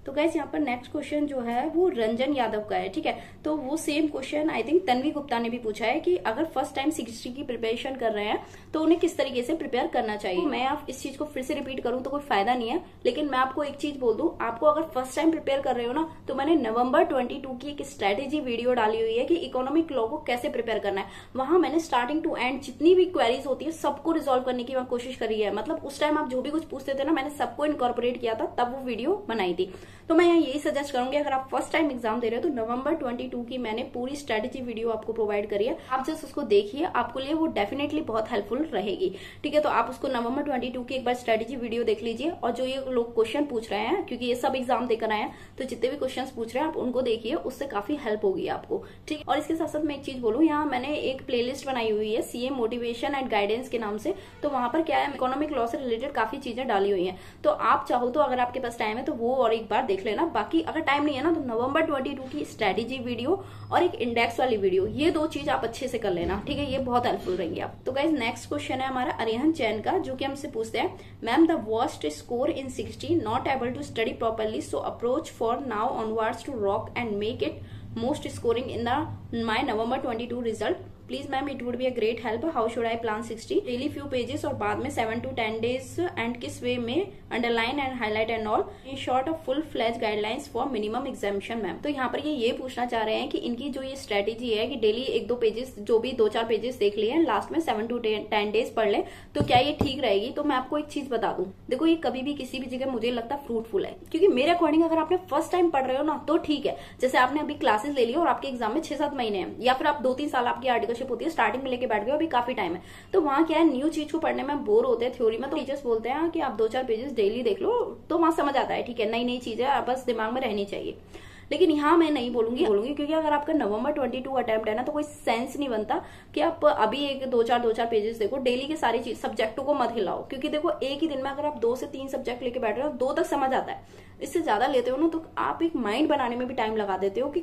तो गाइस यहाँ पर नेक्स्ट क्वेश्चन जो है वो रंजन यादव का है, ठीक है। तो वो same question I think Tanvi Gupta ने भी पूछा है कि अगर फर्स्ट टाइम 60 की प्रिपरेशन कर रहे हैं तो उन्हें किस तरीके से प्रिपेयर करना चाहिए। तो मैं आप इस चीज को फिर से रिपीट करूं तो कोई फायदा नहीं है, लेकिन मैं आपको एक चीज बोल दूं, आपको अगर फर्स्ट टाइम प्रिपेयर कर रहे हो ना, तो मैंने नवंबर 22 की एक स्ट्रेटेजी वीडियो डाली हुई है कि इकोनॉमिक लॉ को कैसे प्रिपेयर करना है। वहां मैंने स्टार्टिंग टू एंड जितनी भी क्वेरीज होती है सबको रिजोल्व करने की कोशिश करी है। मतलब उस टाइम आप जो भी कुछ पूछते थे ना, मैंने सबको इनकॉर्पोरेट किया था, तब वो वीडियो बनाई थी। तो मैं यहाँ यही सजेस्ट करूंगी, अगर आप फर्स्ट टाइम एग्जाम दे रहे हो तो नवंबर 22 की मैंने पूरी स्ट्रेटेजी वीडियो आपको प्रोवाइड करी है। आप जस्ट उसको देखिए, आपको लिए वो डेफिनेटली बहुत हेल्पफुल रहेगी, ठीक है। तो आप उसको नवंबर 22 की एक बार स्ट्रेटेजी वीडियो देख लीजिए। और जो ये लोग क्वेश्चन पूछ रहे हैं, क्योंकि ये सब एग्जाम देकर आए हैं, तो जितने भी क्वेश्चन पूछ रहे हैं आप उनको देखिए, उससे काफी हेल्प होगी आपको, ठीक है। और इसके साथ साथ मैं एक चीज बोलूं, यहाँ मैंने एक प्लेलिस्ट बनाई हुई है सीए मोटिवेशन एंड गाइडेंस के नाम से। तो वहां पर क्या है, इकोनॉमिक लॉ से रिलेटेड काफी चीजें डाली हुई है। तो आप चाहो तो अगर आपके पास टाइम है तो वो और एक बार देख लेना। बाकी अगर टाइम नहीं है ना, तो नवंबर 22 की स्ट्रेटेजी वीडियो और एक इंडेक्स वाली वीडियो, ये दो चीज आप अच्छे से कर लेना, ठीक है। ये बहुत हेल्पफुल रहेंगे आप। तो गाइस नेक्स्ट क्वेश्चन है हमारा अरिहन चैन का, जो कि हमसे पूछते हैं, ma'am the worst score in 60, not able to study properly, so approach for now onwards to rock and make it most scoring in the my November 22 result. Please ma'am it would be a great help. How should I plan 60 daily few pages और बाद में 7 to 10 days, and किस way में underline and highlight and all, in short of full fledged guidelines for minimum examination ma'am. तो यहाँ पर ये पूछना चाह रहे हैं कि इनकी जो ये स्ट्रेटेजी है कि डेली 1-2 पेजेस, जो भी 2-4 पेजेस देख लिए, लास्ट में 7 to 10 डेज पढ़ ले, तो क्या ये ठीक रहेगी। तो मैं आपको एक चीज बता दूं, देखो ये कभी भी किसी भी जगह मुझे लगता है फ्रूटफुल है, क्योंकि मेरे अकॉर्डिंग अगर आपने फर्स्ट टाइम पढ़ रहे हो ना तो ठीक है। जैसे आपने अभी क्लासेस ले ली और आपके एग्जाम में 6-7 महीने हैं, या फिर आप 2-3 साल आपकी आर्टिकलशिप होती है, स्टार्टिंग में लेके बैठ गए, अभी काफी टाइम है, तो वहां क्या है, न्यू चीज को पढ़ने में बोर होते हैं थ्योरी में, तो टीचर्स बोलते हैं कि आप 2-4 पेजेस डेली देख लो, तो वहां समझ आता है, ठीक है, नई नई चीजें बस दिमाग में रहनी चाहिए। लेकिन यहाँ मैं नहीं बोलूंगी, क्योंकि अगर आपका नवंबर 22 अटेम्प्ट है ना, तो कोई सेंस नहीं बनता कि आप अभी एक 2-4 पेजेस देखो, डेली के सारी चीज सब्जेक्टों को मत हिलाओ, क्योंकि देखो एक ही दिन में अगर आप 2 से 3 सब्जेक्ट लेके बैठ रहे हो, 2 तक समझ आता है। इससे ज्यादा लेते हो ना तो आप एक माइंड बनाने में भी टाइम लगा देते हो कि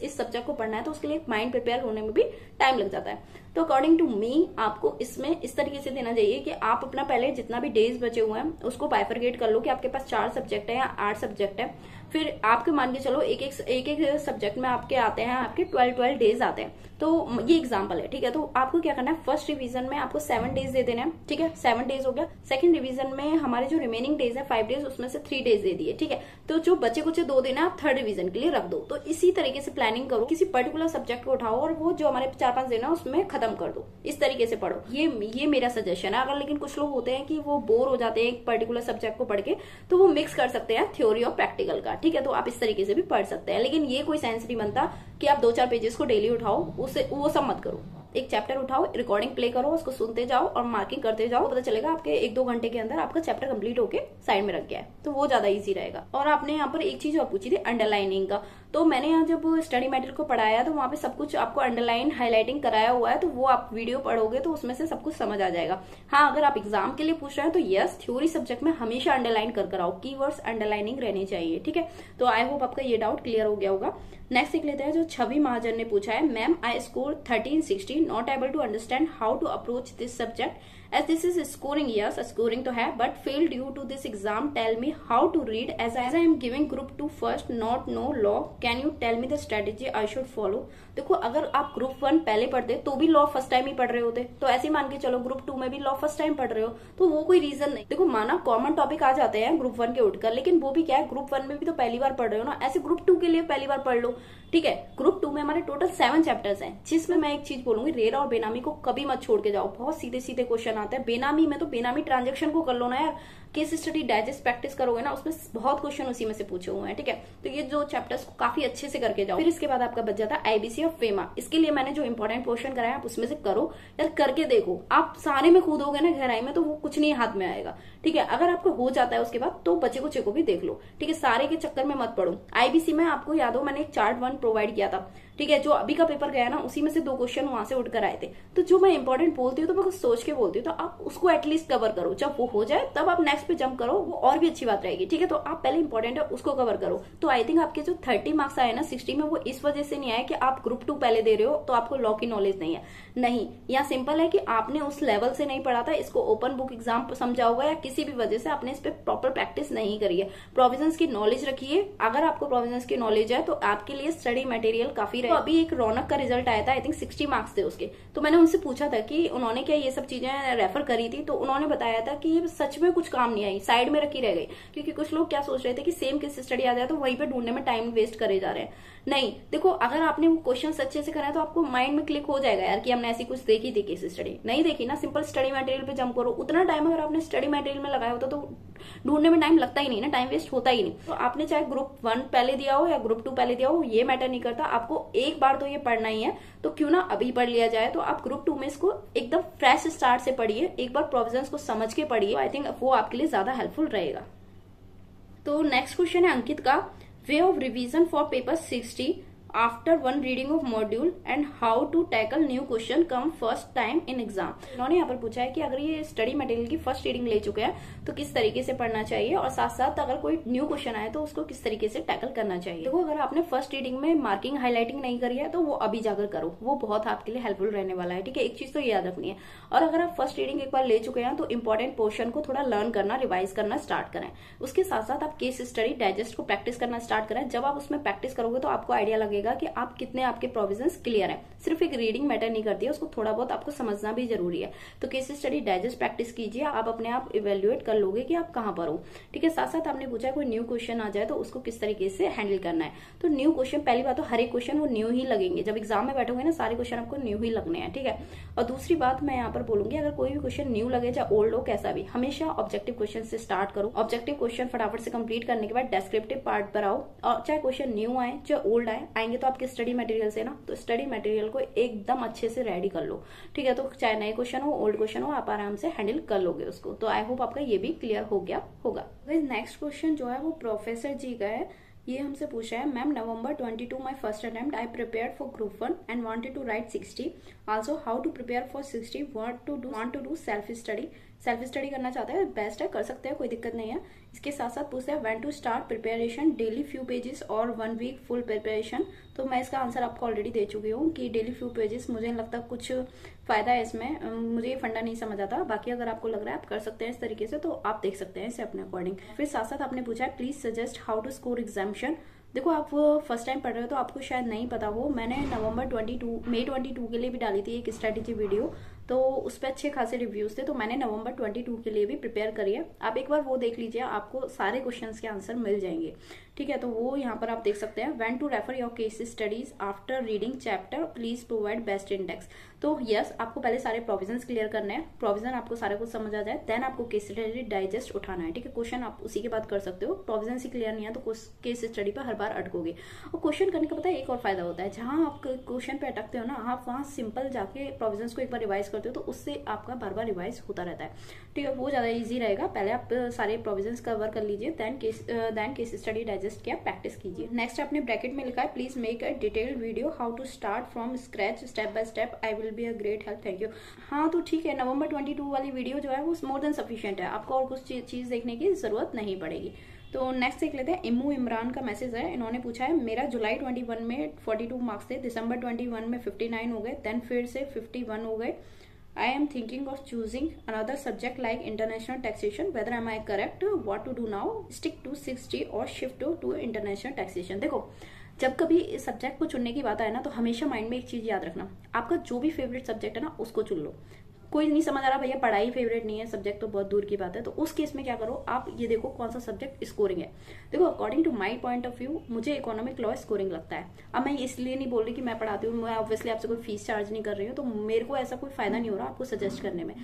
इस सब्जेक्ट को पढ़ना है, तो उसके लिए एक माइंड प्रिपेयर होने में भी टाइम लग जाता है। तो अकॉर्डिंग टू मी आपको इसमें इस तरीके से देना चाहिए कि आप अपना पहले जितना भी डेज बचे हुए हैं उसको बाइफरगेट कर लो, कि आपके पास 4 सब्जेक्ट है या 8 सब्जेक्ट है, फिर आपके मान के चलो एक एक सब्जेक्ट में आपके आते हैं, आपके 12 डेज आते हैं। तो ये एग्जांपल है, ठीक है। तो आपको क्या करना है, फर्स्ट रिवीजन में आपको 7 डेज दे देने हैं, ठीक है, 7 डेज हो गया। सेकंड रिवीजन में हमारे जो रिमेनिंग डेज है 5 डेज, उसमें से 3 डेज दे दिए, ठीक है। तो जो बचे कुछ 2 दिन है आप थर्ड रिवीजन के लिए रख दो। तो इसी तरीके से प्लानिंग करो, किसी पर्टिकुलर सब्जेक्ट को उठाओ और वो जो हमारे 4-5 दिन है उसमें खत्म कर दो, इस तरीके से पढ़ो। ये मेरा सजेशन है। अगर लेकिन कुछ लोग होते हैं कि वो बोर हो जाते हैं एक पर्टिकुलर सब्जेक्ट को पढ़ के, तो वो मिक्स कर सकते हैं थ्योरी और प्रैक्टिकल का, ठीक है। तो आप इस तरीके से भी पढ़ सकते हैं, लेकिन ये कोई सेंस नहीं बनता कि आप 2-4 पेजेस को डेली उठाओ, उसे वो सब मत करो। एक चैप्टर उठाओ, रिकॉर्डिंग प्ले करो, उसको सुनते जाओ और मार्किंग करते जाओ, पता चलेगा आपके 1-2 घंटे के अंदर आपका चैप्टर कंप्लीट होके साइड में रख गया है, तो वो ज्यादा इजी रहेगा। और आपने यहाँ पर एक चीज और पूछी थी अंडरलाइनिंग का, तो मैंने यहाँ जब स्टडी मटेरियल को पढ़ाया तो वहां पे सब कुछ आपको अंडरलाइन हाईलाइटिंग कराया हुआ है, तो वो आप वीडियो पढ़ोगे तो उसमें से सब कुछ समझ आ जाएगा। हाँ, अगर आप एग्जाम के लिए पूछ रहे हैं तो यस, थ्योरी सब्जेक्ट में हमेशा अंडरलाइन कर आओ, कीवर्ड्स अंडरलाइनिंग रहनी चाहिए, ठीक है। तो आई होप आपका ये डाउट क्लियर हो गया होगा। नेक्स्ट देख लेते हैं, जो छवि महाजन ने पूछा है, ma'am I score 1360, not able to understand how to approach this subject as this is scoring, yes scoring to है, but failed due to this exam, tell me how to read as I am giving group 2 first, not no law, can you tell me the strategy I should follow। देखो अगर आप group 1 पहले पढ़ते तो भी law first time ही पढ़ रहे होते, तो ऐसे मान के चलो ग्रुप 2 में भी लॉ फर्स्ट टाइम पढ़ रहे हो, तो वो कोई रीजन नहीं। देखो माना कॉमन टॉपिक आ जाते हैं ग्रुप 1 के उठकर, लेकिन वो भी क्या है, ग्रुप 1 में भी तो पहली बार पढ़ रहे हो ना, ऐसे ग्रुप 2 के लिए पहली बार पढ़ लो, ठीक है। ग्रुप 2 में हमारे टोटल 7 चैप्टर्स हैं, जिसमें मैं एक चीज बोलूंगी, रेरा और बेनामी को कभी मत छोड़ के जाओ, बहुत सीधे सीधे क्वेश्चन आते हैं। बेनामी में तो बेनामी ट्रांजेक्शन को कर लो ना यार, केस स्टडी डाइजेस्ट प्रैक्टिस करोगे ना, उसमें बहुत क्वेश्चन उसी में से पूछे हुए हैं, ठीक है। तो ये जो चैप्टर्स को काफी अच्छे से करके जाओ। फिर इसके बाद आपका बच जाता है आईबीसी और फेमा। इसके लिए मैंने जो इंपॉर्टेंट पोर्शन कराया आप उसमें से करो यार, करके देखो। आप सारे में कूदोगे ना गहराई में तो वो कुछ नहीं हाथ में आएगा, ठीक है। अगर आपको हो जाता है उसके बाद तो बचे कुछ को भी देख लो, ठीक है। सारे के चक्कर में मत पड़ो। आईबीसी में आपको याद हो मैंने एक चार्ट 1 प्रोवाइड किया था, ठीक है। जो अभी का पेपर गया ना उसी में से 2 क्वेश्चन वहां से उठ कर आए थे। तो जो मैं इंपॉर्टेंट बोलती हूँ तो मैं कुछ सोच के बोलती हूँ, तो आप उसको एटलीस्ट कवर करो। जब वो हो जाए तब आप नेक्स्ट पे जंप करो, वो और भी अच्छी बात रहेगी, ठीक है। तो आप पहले इंपॉर्टेंट है उसको कवर करो। तो आई थिंक आपके जो 30 मार्क्स आए ना 60 में, वो इस वजह से नहीं आए कि आप ग्रुप 2 पहले दे रहे हो तो आपको लॉ की नॉलेज नहीं है। नहीं, यहाँ सिंपल है कि आपने उस लेवल से नहीं पढ़ा था, इसको ओपन बुक एग्जाम समझा होगा या किसी भी वजह से आपने इस पे प्रॉपर प्रैक्टिस नहीं करी है। प्रोविजंस की नॉलेज रखिए। अगर आपको प्रोविजंस की नॉलेज है तो आपके लिए स्टडी मटेरियल काफी रहे। तो अभी एक रौनक का रिजल्ट आया था, आई थिंक 60 मार्क्स थे उसके। तो मैंने उनसे पूछा था कि उन्होंने क्या ये सब चीजें रेफर करी थी, तो उन्होंने बताया था कि ये सच में कुछ काम नहीं आई, साइड में रखी रह गई। क्योंकि कुछ लोग क्या सोच रहे थे कि सेम केस स्टडी आ जाए तो वहीं पे ढूंढने में टाइम वेस्ट करे जा रहे हैं। नहीं, देखो अगर आपने वो क्वेश्चन अच्छे से करा है तो आपको माइंड में क्लिक हो जाएगा यार कि हमने ऐसी कुछ देखी थी केस स्टडी। नहीं देखी ना, सिंपल स्टडी मटेरियल पे जंप करो। उतना टाइम अगर आपने स्टडी मटेरियल में लगाया होता तो ढूंढने में टाइम लगता ही नहीं ना, टाइम वेस्ट होता ही नहीं। तो आपने चाहे ग्रुप 1 पहले दिया हो या ग्रुप 2 पहले दिया हो, ये मैटर नहीं करता। आपको एक बार तो ये पढ़ना ही है, तो क्यों ना अभी पढ़ लिया जाए। तो आप ग्रुप 2 में इसको एकदम फ्रेश स्टार्ट से पढ़िए, एक बार प्रोविजंस को समझ के पढ़िए। आई थिंक वो आपके लिए ज्यादा हेल्पफुल रहेगा। तो नेक्स्ट क्वेश्चन है अंकित का, way of revision for paper 60 after 1 reading of module and how to tackle new question come first time in exam. इन्होंने यहाँ पर पूछा है कि अगर ये स्टडी मटेरियल की फर्स्ट रीडिंग ले चुके हैं तो किस तरीके से पढ़ना चाहिए, और साथ साथ अगर कोई न्यू क्वेश्चन आए तो उसको किस तरीके से टैकल करना चाहिए। देखो अगर आपने फर्स्ट रीडिंग में मार्किंग हाईलाइटिंग नहीं करी है तो वो अभी जाकर करो, वो बहुत आपके लिए हेल्पफुल रहने वाला है, ठीक है। एक चीज तो याद रखनी है। और अगर आप फर्स्ट रीडिंग एक बार ले चुके हैं तो इंपॉर्टेंट पोर्शन को थोड़ा लर्न करना, रिवाइज करना स्टार्ट करें। उसके साथ साथ आप केस स्टडी डाइजेस्ट को प्रैक्टिस करना स्टार्ट करें। जब आप उसमें प्रैक्टिस करोगे तो आपको आइडिया लगेगा कि आप कितने आपके प्रोविजंस क्लियर है। सिर्फ एक रीडिंग मैटर नहीं करती है, उसको थोड़ा बहुत आपको समझना भी जरूरी है। तो केस स्टडी डाइजेस्ट प्रैक्टिस कीजिए, आप अपने आप इवेल्युएट कर लोगे कि आप कहां पर हो, ठीक है। साथ साथ आपने पूछा कोई न्यू क्वेश्चन आ जाए तो उसको किस तरीके से हैंडल करना है। तो न्यू क्वेश्चन, पहली बात तो हर एक क्वेश्चन वो न्यू ही लगेंगे। जब एग्जाम में बैठोगे ना सारे क्वेश्चन आपको न्यू ही लगने हैं, ठीक है। और दूसरी बात मैं यहाँ पर बोलूंगी, अगर कोई भी क्वेश्चन न्यू लगे चाहे ओल्ड हो कैसा भी, हमेशा ऑब्जेक्टिव क्वेश्चन से स्टार्ट करो। ऑब्जेक्टिव क्वेश्चन फटाफट से कंप्लीट करने के बाद डेस्क्रिप्टिव पार्ट पर आओ। और चाहे क्वेश्चन न्यू आए चाहे ओल्ड आएंगे तो आपके स्टडी मटेरियल से ना, तो स्टडी मटेरियल को एकदम अच्छे से रेडी कर लो, ठीक है। तो चाहे नए क्वेश्चन हो ओल्ड क्वेश्चन हो, आप आराम से हैंडल कर लोगे उसको। तो आई होप आपका ये भी क्लियर हो गया होगा। नेक्स्ट क्वेश्चन जो है वो प्रोफेसर जी का है। ये हमसे पूछा है, ma'am November 22 my first attempt, I prepare for group 1 and wanted to write 60, also how to prepare for 60, want to do self study. Self study करना चाहते हैं, बेस्ट है, कर सकते हैं, कोई दिक्कत नहीं है। इसके साथ साथ पूछते हैं when to start preparation, daily few pages और 1 वीक फुल प्रिपरेशन। तो मैं इसका आंसर आपको ऑलरेडी दे चुकी हूँ कि डेली फ्यू पेजेस मुझे नहीं लगता कुछ फायदा है इसमें, मुझे ये फंडा नहीं समझ आता। बाकी अगर आपको लग रहा है आप कर सकते हैं इस तरीके से तो आप देख सकते हैं इसे अपने अकॉर्डिंग। फिर साथ साथ आपने पूछा है please suggest how to score examination. देखो आप फर्स्ट टाइम पढ़ रहे हो तो आपको शायद नहीं पता हो, मैंने नवंबर 22 मई 22 के लिए भी डाली थी एक स्ट्रेटेजी वीडियो, तो उस पर अच्छे खासे रिव्यूज थे। तो मैंने नवंबर 22 के लिए भी प्रिपेयर करी है, आप एक बार वो देख लीजिए, आपको सारे क्वेश्चंस के आंसर मिल जाएंगे, ठीक है। तो वो यहाँ पर आप देख सकते हैं। When to refer your case studies after reading chapter, please provide best index. तो यस, आपको पहले सारे प्रोविजंस क्लियर करने हैं, प्रोविजन आपको सारा कुछ समझ आ जाए, देन आपको केस स्टडी डाइजेस्ट उठाना है, ठीक है। क्वेश्चन आप उसी के बाद कर सकते हो, प्रोविजन ही क्लियर नहीं है तो केस स्टडी पर हर बार अटकोगे। और क्वेश्चन करने का पता है एक और फायदा होता है, जहां आप क्वेश्चन पे अटकते हो ना, आप वहां सिंपल जाके प्रोविजंस को एक बार रिवाइज करते हो तो उससे आपका बार बार रिवाइज होता रहता है, ठीक है। वो ज्यादा इजी रहेगा। पहले आप सारे प्रोविजंस कवर कर लीजिए, देन केस स्टडी डाइजेस्ट किया प्रैक्टिस कीजिए। नेक्स्ट आपने ब्रैकेट में लिखा है please make a detailed video how to start from scratch step by step, I will be a great help, thank you. हाँ तो ठीक है, नवंबर 22 वाली वीडियो जो है वो मोर देन सफिशिएंट है, आपको और कुछ चीज देखने की जरूरत नहीं पड़ेगी। तो नेक्स्ट देख लेते हैं, इमू इमरान का मैसेज है। इन्होंने पूछा है मेरा जुलाई 21 में 42 मार्क्स थे, दिसंबर 21 में 59 हो गए, देन फिर से 51 हो गए। I am thinking of choosing another subject like international taxation. Whether am I correct? What to do now? Stick to 60 or shift to international taxation. देखो, जब कभी इस सब्जेक्ट को चुनने की बात आए ना तो हमेशा माइंड में एक चीज याद रखना, आपका जो भी फेवरेट सब्जेक्ट है ना उसको चुन लो। कोई नहीं समझ आ रहा भैया, पढ़ाई फेवरेट नहीं है, सब्जेक्ट तो बहुत दूर की बात है, तो उस केस में क्या करो आप, ये देखो कौन सा सब्जेक्ट स्कोरिंग है। देखो according to my point of view मुझे इकोनॉमिक लॉ स्कोरिंग लगता है। अब मैं इसलिए नहीं बोल रही कि मैं पढ़ाती हूँ, मैं ऑब्वियसली आपसे कोई फीस चार्ज नहीं कर रही हूँ, तो मेरे को ऐसा कोई फायदा नहीं हो रहा आपको सजेस्ट करने में।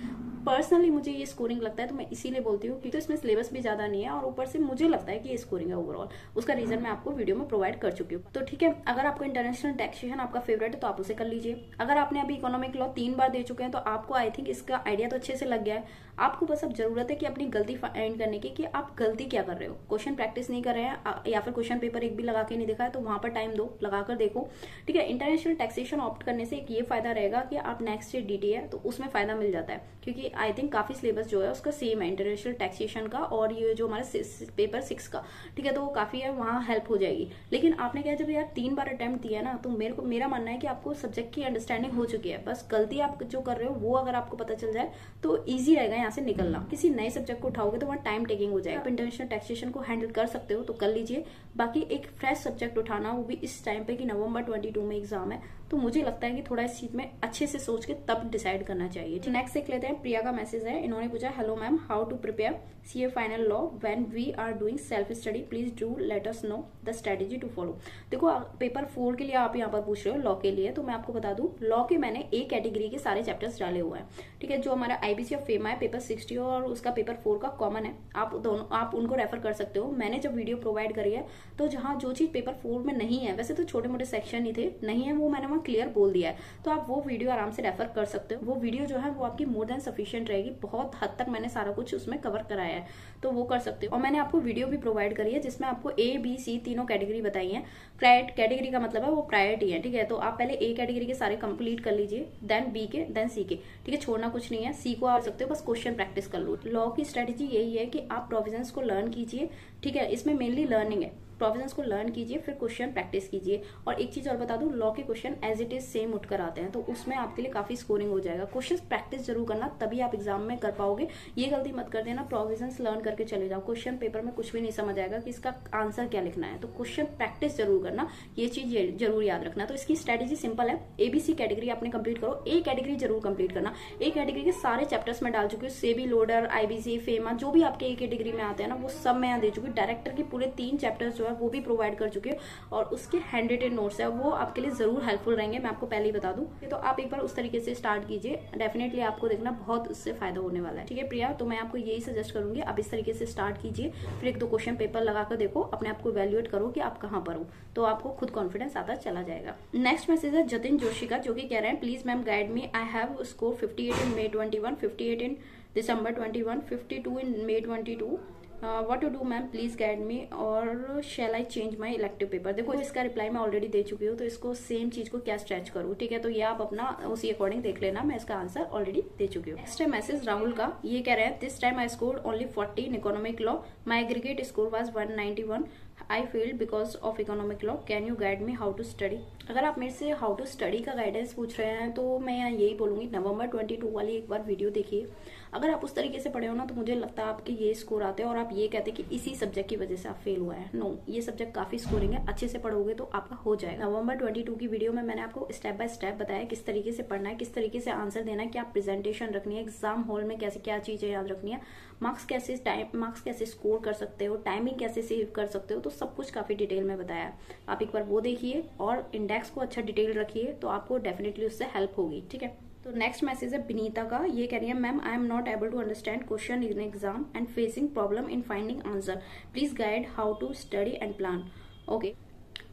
पर्सनली मुझे ये स्कोरिंग लगता है, तो मैं इसीलिए बोलती हूँ कि तो इसमें सिलेबस भी ज्यादा नहीं है और ऊपर से मुझे लगता है कि ये स्कोरिंग है ओवरऑल। उसका रीजन मैं आपको वीडियो में प्रोवाइड कर चुकी हूँ। तो ठीक है, अगर आपको इंटरनेशनल टैक्सेशन आपका फेवरेट है तो आप उसे कर लीजिए। अगर आपने अभी इकोनॉमिक लॉ 3 बार दे चुके हैं तो आपको आई थिंक इसका आइडिया तो अच्छे से लग गया है। आपको बस अब जरूरत है कि अपनी गलती फाइंड करने की, कि आप गलती क्या कर रहे हो। क्वेश्चन प्रैक्टिस नहीं कर रहे हैं या फिर क्वेश्चन पेपर एक भी लगा के नहीं देखा है, तो वहां पर टाइम दो, लगाकर देखो। ठीक है, इंटरनेशनल टैक्सेशन ऑप्ट करने से एक ये फायदा रहेगा कि आप नेक्स्ट ईयर डीटी है तो उसमें फायदा मिल जाता है, क्योंकि आई थिंक काफी सिलेबस जो है उसका सेम है इंटरनेशनल टैक्सेशन का और ये जो हमारा पेपर 6 का। ठीक है, तो वो काफी है, वहां हेल्प हो जाएगी। लेकिन आपने क्या, जब यार 3 बार अटेम्प्ट दिया ना, तो मेरा मानना है कि आपको सब्जेक्ट की अंडरस्टैंडिंग हो चुकी है। बस गलती आप जो कर रहे हो वो अगर आपको पता चल जाए तो ईजी रहेगा यहाँ से निकलना। किसी नए सब्जेक्ट को उठाओगे तो वहाँ टाइम टेकिंग हो जाएगा। आप इंटरनेशनल टैक्सेशन को हैंडल कर सकते हो तो कर लीजिए। बाकी एक फ्रेश सब्जेक्ट उठाना, वो भी इस टाइम पे कि नवंबर 22 में एग्जाम है, तो मुझे लगता है कि थोड़ा इस चीज में अच्छे से सोच के तब डिसाइड करना चाहिए। नेक्स्ट देख लेते हैं, प्रिया का मैसेज है। इन्होंने पूछा, hello ma'am, how to prepare CA final law when we are doing self study, please do let us know the strategy to follow. देखो पेपर 4 के लिए आप यहाँ पर पूछ रहे हो, लॉ के लिए, तो मैं आपको बता दूं लॉ के मैंने ए कैटेगरी के सारे चैप्टर्स डाले हुए हैं। ठीक है, जो हमारा आईबीसी ऑफ फेमा है पेपर 60 और उसका पेपर 4 का कॉमन है, आप उनको रेफर कर सकते हो। मैंने जब वीडियो प्रोवाइड करी है तो जहाँ जो चीज पेपर 4 में नहीं है, वैसे तो छोटे मोटे सेक्शन ही थे, नहीं है वो मैंने वहाँ क्लियर बोल दिया है, तो आप वो वीडियो आराम से रेफर कर सकते हो। वो वीडियो जो है वो आपकी मोर देन सफिशिएंट रहेगी, बहुत हद तक मैंने सारा कुछ उसमें कवर कराया है, तो वो कर सकते हो। और मैंने आपको वीडियो भी प्रोवाइड करी है जिसमें आपको ए बी सी तीनों कैटेगरी बताई है। कैटेगरी का मतलब है वो प्रायोरिटी है। ठीक है, तो आप पहले ए कैटेगरी के सारे कंप्लीट कर लीजिए, देन बी के, देन सी के। ठीक है, छोड़ना कुछ नहीं है। सी को आ सकते हो, बस क्वेश्चन प्रैक्टिस कर लो। लॉ की स्ट्रेटेजी यही है कि आप प्रोविजंस को लर्न कीजिए। ठीक है, इसमें मेनली लर्निंग है, प्रोविजंस को लर्न कीजिए, फिर क्वेश्चन प्रैक्टिस कीजिए। और एक चीज और बता दूं, लॉ के question as it is same उठकर आते हैं, तो उसमें आपके लिए काफी स्कोरिंग हो जाएगा। क्वेश्चन प्रैक्टिस जरूर करना, तभी आप एग्जाम में कर पाओगे। ये गलती मत कर देना, प्रोविजंस लर्न करके चले जाओ, क्वेश्चन पेपर में कुछ भी नहीं समझ आएगा कि इसका आंसर क्या लिखना है। तो क्वेश्चन प्रैक्टिस जरूर करना, ये चीज जरूर याद रखना। तो इसकी स्ट्रेटेजी सिंपल है, एबीसी कैटेगरी आपने कंप्लीट करो, ए कैटेगरी जरूर कंप्लीट करना। ए कैटेगरी के सारे चैप्टर्स में डाल चुकी हूँ, सेबी, लोडर, आईबीसी, फेमा, जो भी आपके ए कैटेगरी में आते हैं ना, वो सब मैं यहाँ दे चुकी हूँ। डायरेक्टर के पूरे 3 चैप्टर्स जो है वो भी प्रोवाइड कर चुके हो, और उसके हैंड रिटन नोट्स है, वो आपके लिए जरूर हेल्पफुल रहेंगे, मैं आपको पहले ही बता दूं। तो आप एक बार उस तरीके से स्टार्ट कीजिए, डेफिनेटली आपको देखना बहुत उससे फायदा होने वाला है। ठीक है प्रिया, तो मैं आपको यही सजेस्ट करूंगी, आप इस तरीके से स्टार्ट कीजिए, फिर 1-2 क्वेश्चन पेपर लगाकर देखो, अपने आप को इवैल्यूएट करो कि आप कहाँ पर हो, तो आपको खुद कॉन्फिडेंस आता चला जाएगा। नेक्स्ट मैसेज है जतिन जोशी का, जो कि कह रहे हैं, please ma'am guide me, I have score 58 in May 21, 58 in December 21, 52 in May 22, what to do ma'am, please guide me, और shall I change my elective paper. देखो इसका रिप्लाई मैं ऑलरेडी दे चुकी हूँ, तो इसको सेम चीज को क्या स्ट्रेच करूँ। ठीक है, तो ये आप अपना उसी अकॉर्डिंग देख लेना, मैं इसका आंसर ऑलरेडी दे चुकी हूँ। नेक्स्ट है मैसेज राहुल का, ये कह रहे हैं, this time I score only 40 in economic law, my aggregate score was 191, I failed because of economic law, can you guide me how to study. अगर आप मेरे से हाउ टू स्टडी का गाइडेंस पूछ रहे हैं, तो मैं यहाँ यही बोलूंगी, नवंबर 22 वाली एक बार वीडियो देखिए। अगर आप उस तरीके से पढ़े हो ना, तो मुझे लगता है आपके ये स्कोर आते हैं, और आप ये कहते हैं कि इसी सब्जेक्ट की वजह से आप फेल हुआ है। नो, ये सब्जेक्ट काफी स्कोरिंग है, अच्छे से पढ़ोगे तो आपका हो जाएगा। नवंबर 22 की वीडियो में मैंने आपको स्टेप बाय स्टेप बताया किस तरीके से पढ़ना है, किस तरीके से आंसर देना है, क्या प्रेजेंटेशन रखनी है, एग्जाम हॉल में कैसे क्या चीजें याद रखनी है, मार्क्स कैसे स्कोर कर सकते हो, टाइमिंग कैसे सेव कर सकते हो, तो सब कुछ काफी डिटेल में बताया है। आप एक बार वो देखिए और इंडेक्स को अच्छा डिटेल रखिए, तो आपको डेफिनेटली उससे हेल्प होगी। ठीक है, तो नेक्स्ट मैसेज है विनीता का, ये कह रही है, ma'am I am not able to understand question in exam and facing problem in finding answer, please guide how to study and plan. Okay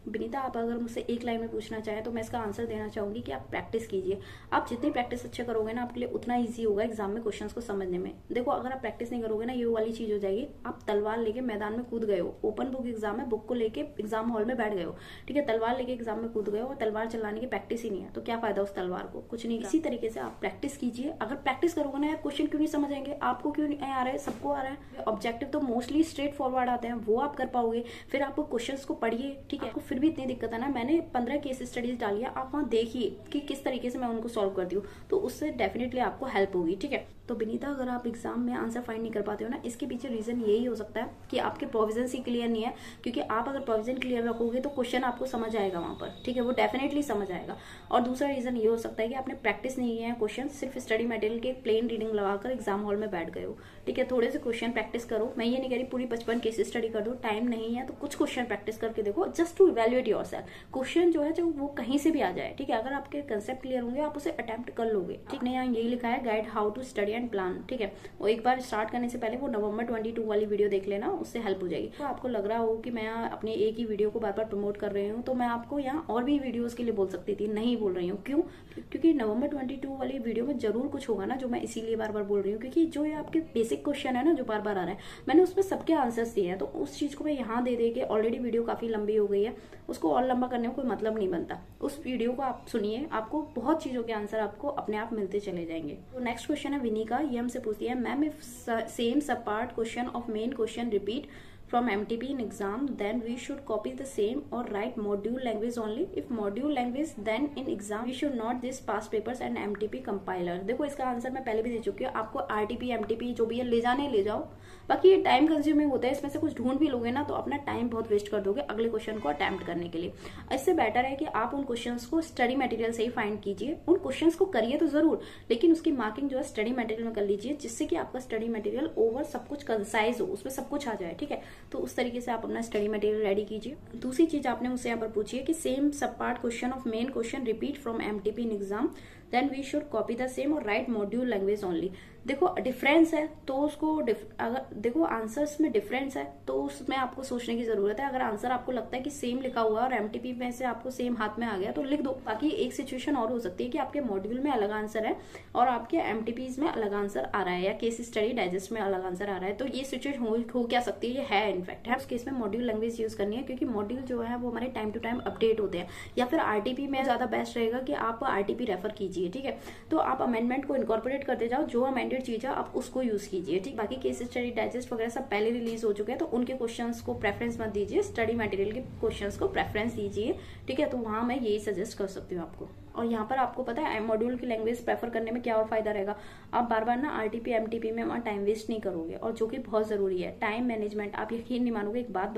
Vinita, आप अगर मुझसे एक लाइन में पूछना चाहें तो मैं इसका आंसर देना चाहूंगी कि आप प्रैक्टिस कीजिए। आप जितनी प्रैक्टिस अच्छे करोगे ना, आपके लिए उतना इजी होगा एग्जाम में क्वेश्चंस को समझने में। देखो अगर आप प्रैक्टिस नहीं करोगे ना, ये वाली चीज हो जाएगी, आप तलवार लेके मैदान में कूद गए हो, ओपन बुक एग्जाम है, बुक को लेके एग्जाम हॉल में बैठ गए हो, ठीक है, तलवार लेके एग्जाम में कूद गए हो और तलवार चलाने की प्रैक्टिस ही नहीं है, तो क्या फायदा उस तलवार को, कुछ नहीं। इसी तरीके से आप प्रैक्टिस कीजिए। अगर प्रैक्टिस करोगे ना यार, क्वेश्चन क्यों नहीं समझ आएंगे, आपको क्यों नहीं आ रहा है, सबको आ रहा है। ऑब्जेक्टिव तो मोस्टली स्ट्रेट फॉरवर्ड आते हैं, वो आप कर पाओगे। फिर आपको क्वेश्चन को पढ़िए, ठीक है, आपको फिर भी इतनी दिक्कत है ना, मैंने 15 केस स्टडीज डाली है, आप वहां देखिए कि किस तरीके से मैं उनको सॉल्व करती हूँ, तो उससे डेफिनेटली आपको हेल्प होगी। ठीक है, तो विनीता, अगर आप एग्जाम में आंसर फाइंड नहीं कर पाते हो ना, इसके पीछे रीजन यही हो सकता है कि आपके प्रोविजन ही क्लियर नहीं है। क्योंकि आप अगर प्रोविजन क्लियर रखोगे तो क्वेश्चन आपको समझ आएगा वहां पर, ठीक है, वो डेफिनेटली समझ आएगा। और दूसरा रीजन ये हो सकता है कि आपने प्रैक्टिस नहीं किया है क्वेश्चन, सिर्फ स्टडी मटेरियल के प्लेन रीडिंग लगाकर एग्जाम हॉल में बैठ गए हो, ठीक है। थोड़े से क्वेश्चन प्रैक्टिस करो, मैं ये नहीं कह रही पूरी 55 केस स्टडी कर दो, टाइम नहीं है तो कुछ क्वेश्चन प्रैक्टिस करके देखो, just to evaluate yourself. Question जो है जो वो कहीं से भी आ जाए, ठीक है, अगर आपके कंसेप्ट क्लियर होंगे आप उसे अटेम्प्ट कर लोगे, ठीक नहीं। यहाँ यही लिखा है guide how to study and plan, ठीक है। वो एक बार स्टार्ट करने से पहले वो नवंबर 22 वाली वीडियो देख लेना, उससे हेल्प हो जाएगी। तो आपको लग रहा हो कि मैं अपने एक ही वीडियो को बार बार प्रमोट कर रही हूँ, तो मैं आपको यहाँ और भी वीडियोस के लिए बोल सकती थी, नहीं बोल रही हूँ। क्यों? क्योंकि नवंबर 22 वाली वीडियो में जरूर कुछ होगा ना जो मैं इसीलिए बार बार बोल रही हूँ, क्योंकि जो ये आपके बेसिक क्वेश्चन है ना जो बार बार आ रहा है, मैंने उसमें सबके आंसर्स दिए हैं। तो उस चीज को मैं यहाँ दे के, ऑलरेडी वीडियो काफी लंबी हो गई है, उसको और लंबा करने में कोई मतलब नहीं बनता। उस वीडियो को आप सुनिए, आपको बहुत चीजों के आंसर आपको अपने आप मिलते चले जाएंगे। तो नेक्स्ट क्वेश्चन है विनी का, ये हमसे पूछती है, ma'am if same sub part question of main question repeat from MTP in exam, then we should copy the same or write module language only. If module language, then in exam we should not this past papers and MTP compiler. देखो इसका answer मैं पहले भी दे चुकी हूँ, आपको RTP MTP जो भी है ले जाने ले जाओ, बाकी ये टाइम कंज्यूमिंग होता है, इसमें से कुछ ढूंढ भी लोगे ना तो अपना टाइम बहुत वेस्ट कर दोगे अगले क्वेश्चन को अटेम्प्ट करने के लिए। इससे बेटर है कि आप उन क्वेश्चंस को स्टडी मटेरियल से ही फाइंड कीजिए, उन क्वेश्चंस को करिए तो जरूर, लेकिन उसकी मार्किंग जो है स्टडी मटेरियल में कर लीजिए, जिससे कि आपका स्टडी मटेरियल ओवर सब कुछ कंसाइज हो, उसमें सब कुछ आ जाए, ठीक है। तो उस तरीके से आप अपना स्टडी मटेरियल रेडी कीजिए। दूसरी चीज आपने मुझसे यहाँ पर पूछी है कि same sub part question of main question repeat from MTP in exam, then we should copy the same और राइट मॉड्यूल लैंग्वेज ओनली। देखो डिफरेंस है तो उसको अगर देखो आंसर्स में डिफरेंस है तो उसमें आपको सोचने की जरूरत है। अगर आंसर आपको लगता है कि सेम लिखा हुआ और MTP में से आपको सेम हाथ में आ गया तो लिख दो। बाकी एक सिचुएशन और हो सकती है कि आपके मॉड्यूल में अलग आंसर है और आपके MTPs में अलग आंसर आ रहा है, या केस स्टडी डाइजेस्ट में अलग आंसर आ रहा है, तो ये सिचुएशन हो क्या सकती है, ये है इनफैक्ट है। उस केस में मॉड्यूल लैंग्वेज यूज करनी है, क्योंकि मॉड्यूल जो है वो हमारे टाइम टू टाइम अपडेट होते हैं। या फिर RTP में ज्यादा बेस्ट रहेगा कि आप RTP रेफर कीजिए, ठीक है। तो आप अमेंडमेंट को इनकॉर्पोरेट करते जाओ, जो अमेंडेड चीज है आप उसको यूज कीजिए, ठीक। बाकी केस स्टडी डाइजेस्ट वगैरह सब पहले रिलीज हो चुके हैं, तो उनके क्वेश्चंस को प्रेफरेंस मत दीजिए, स्टडी मटेरियल के क्वेश्चंस को प्रेफरेंस दीजिए, ठीक है। तो वहां मैं यही सजेस्ट कर सकती हूँ आपको। और यहाँ पर आपको पता है मॉड्यूल की लैंग्वेज प्रेफर करने में क्या और फायदा रहेगा, आप बार बार ना RTP MTP में वहाँ टाइम वेस्ट नहीं करोगे, और जो कि बहुत जरूरी है टाइम मैनेजमेंट। आप यकीन नहीं मानोगे, एक बात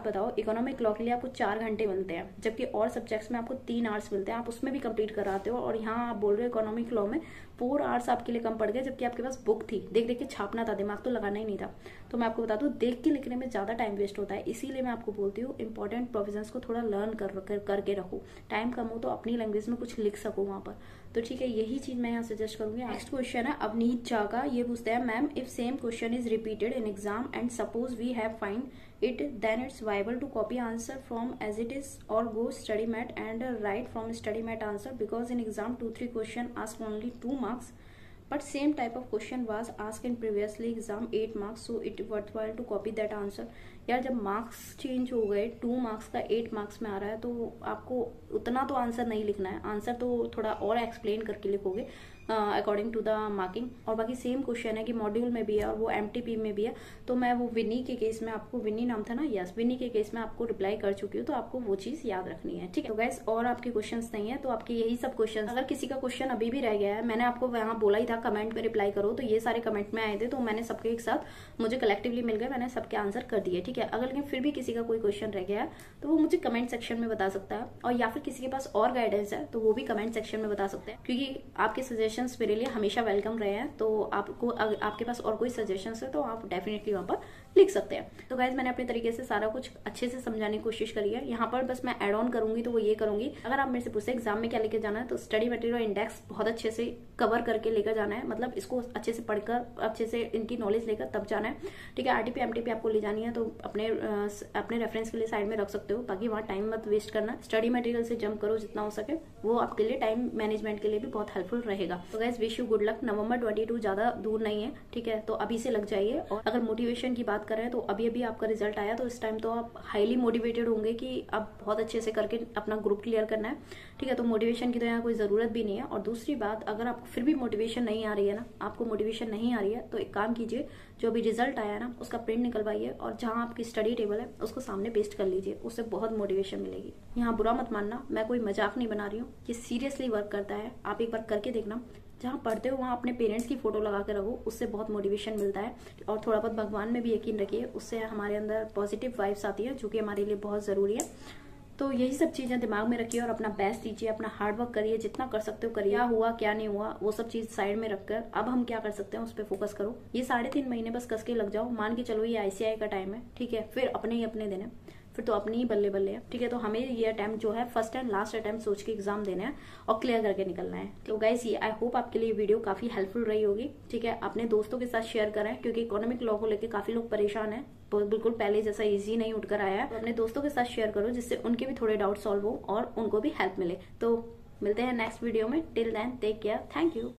बताओ, इकोनॉमिक लॉ के लिए आपको 4 घंटे मिलते हैं, जबकि और सब्जेक्ट्स में आपको 3 आवर्स मिलते हैं, आप उसमें भी कंप्लीट कराते हो, और यहाँ आप बोल रहे हो इकोनॉमिक लॉ में 4 आवर्स आपके लिए कम पड़ गए, जबकि आपके पास बुक थी, देख देख के छापना था, दिमाग तो लगाना ही नहीं था। तो मैं आपको बता दूं, देख के लिखने में ज्यादा टाइम वेस्ट होता है, इसीलिए मैं आपको बोलती हूँ इंपॉर्टेंट प्रोविजंस को थोड़ा लर्न करके रखो, टाइम कम हो तो अपनी लैंग्वेज में कुछ लिख सको वहां पर। तो ठीक है, यही चीज मैं यहाँ सजेस्ट करूंगी। नेक्स्ट क्वेश्चन है अवनीत झा का, ये पूछते हैं, ma'am if same question is repeated in exam and suppose we have find it, then it's viable to copy answer from as it is or go study mat and write from study mat answer, because in exam 2-3 question ask only 2 marks but same type of question was asked in previously exam 8 marks, so it worthwhile to copy that answer। यार जब marks change हो गए, 2 marks का 8 marks में आ रहा है, तो आपको उतना तो आंसर नहीं लिखना है, आंसर तो थोड़ा और एक्सप्लेन करके लिखोगे अकॉर्डिंग टू द मार्किंग। और बाकी सेम क्वेश्चन है कि मॉड्यूल में भी है और वो MTP में भी है, तो मैं वो विनी के केस में आपको, विनी नाम था ना, यस, विनी के केस में आपको रिप्लाई कर चुकी हूँ, तो आपको वो चीज याद रखनी है, ठीक है। तो गाइस और आपके क्वेश्चंस नहीं है, तो आपके यही सब क्वेश्चन। अगर किसी का क्वेश्चन अभी भी रह गया है, मैंने आपको वहाँ बोला ही था कमेंट में रिप्लाई करो, तो ये सारे कमेंट में आए थे, तो मैंने सबके एक साथ मुझे कलेक्टिवली मिल गए, मैंने सबके आंसर कर दिए, ठीक है। अगर लेकिन फिर भी किसी का कोई क्वेश्चन रह गया है तो वो मुझे कमेंट सेक्शन में बता सकता है, और या फिर किसी के पास और गाइडेंस है तो वो भी कमेंट सेक्शन में बता सकते हैं, क्योंकि आपके सजेशंस मेरे लिए हमेशा वेलकम रहे हैं। तो आपको आपके पास और कोई सजेशंस है तो आप डेफिनेटली वहां पर लिख सकते हैं। तो गाइज मैंने अपने तरीके से सारा कुछ अच्छे से समझाने की कोशिश करी है। यहाँ पर बस मैं एड ऑन करूंगी तो वो ये करूंगी, अगर आप मेरे से पूछते एग्जाम में क्या लेकर जाना है, तो स्टडी मटेरियल इंडेक्स बहुत अच्छे से कवर करके लेकर जाना है, मतलब इसको अच्छे से पढ़कर अच्छे से इनकी नॉलेज लेकर तब जाना है, ठीक है। RTP MTP आपको ले जानी है तो अपने रेफरेंस के लिए साइड में रख सकते हो, बाकी वहाँ टाइम मत वेस्ट करना, स्टडी मटेरियल से जंप करो जितना हो सके, वो आपके लिए टाइम मैनेजमेंट के लिए भी बहुत हेल्पफुल रहेगा। तो guys wish you good luck. नवंबर 22 ज्यादा दूर नहीं है, ठीक है, तो अभी से लग जाइए। और अगर मोटिवेशन की बात करें तो अभी आपका रिजल्ट आया, तो इस टाइम तो आप हाईली मोटिवेटेड होंगे कि अब बहुत अच्छे से करके अपना ग्रुप क्लियर करना है, ठीक है। तो मोटिवेशन की तो यहाँ कोई जरूरत भी नहीं है। और दूसरी बात, अगर आपको फिर भी मोटिवेशन नहीं आ रही है ना, आपको मोटिवेशन नहीं आ रही है, तो एक काम कीजिए, जो अभी रिजल्ट आया ना उसका प्रिंट निकलवाइए और जहां आपकी स्टडी टेबल है उसको सामने पेस्ट कर लीजिए, उससे बहुत मोटिवेशन मिलेगी। यहाँ बुरा मत मानना, मैं कोई मजाक नहीं बना रही हूँ, ये सीरियसली वर्क करता है, आप एक बार करके देखना, जहाँ पढ़ते हो वहाँ अपने पेरेंट्स की फोटो लगा के रखो, उससे बहुत मोटिवेशन मिलता है। और थोड़ा बहुत भगवान में भी यकीन रखिए, उससे हमारे अंदर पॉजिटिव वाइब्स आती है, जो कि हमारे लिए बहुत ज़रूरी है। तो यही सब चीज़ें दिमाग में रखिए और अपना बेस्ट दीजिए, अपना हार्ड वर्क करिए, जितना कर सकते हो करिए। क्या हुआ क्या नहीं हुआ वो सब चीज़ साइड में रखकर अब हम क्या कर सकते हैं उस पर फोकस करो। ये 3.5 महीने बस कस के लग जाओ, मान के चलो ये ICI का टाइम है, ठीक है, फिर अपने ही अपने दिन है, फिर तो अपनी ही बल्ले बल्ले है, ठीक है। तो हमें ये अटेम्प्ट जो है फर्स्ट एंड लास्ट अटेम्प्ट सोच के एग्जाम देना है और क्लियर करके निकलना है। तो गाइस ये आई होप आपके लिए वीडियो काफी हेल्पफुल रही होगी, ठीक है। अपने दोस्तों के साथ शेयर करें, क्योंकि इकोनॉमिक लॉ को लेकर काफी लोग परेशान है, बिल्कुल पहले जैसा इजी नहीं उठकर आया है। तो अपने दोस्तों के साथ शेयर करो, जिससे उनके भी थोड़े डाउट सॉल्व हो और उनको भी हेल्प मिले। तो मिलते हैं नेक्स्ट वीडियो में, till then take care, thank you.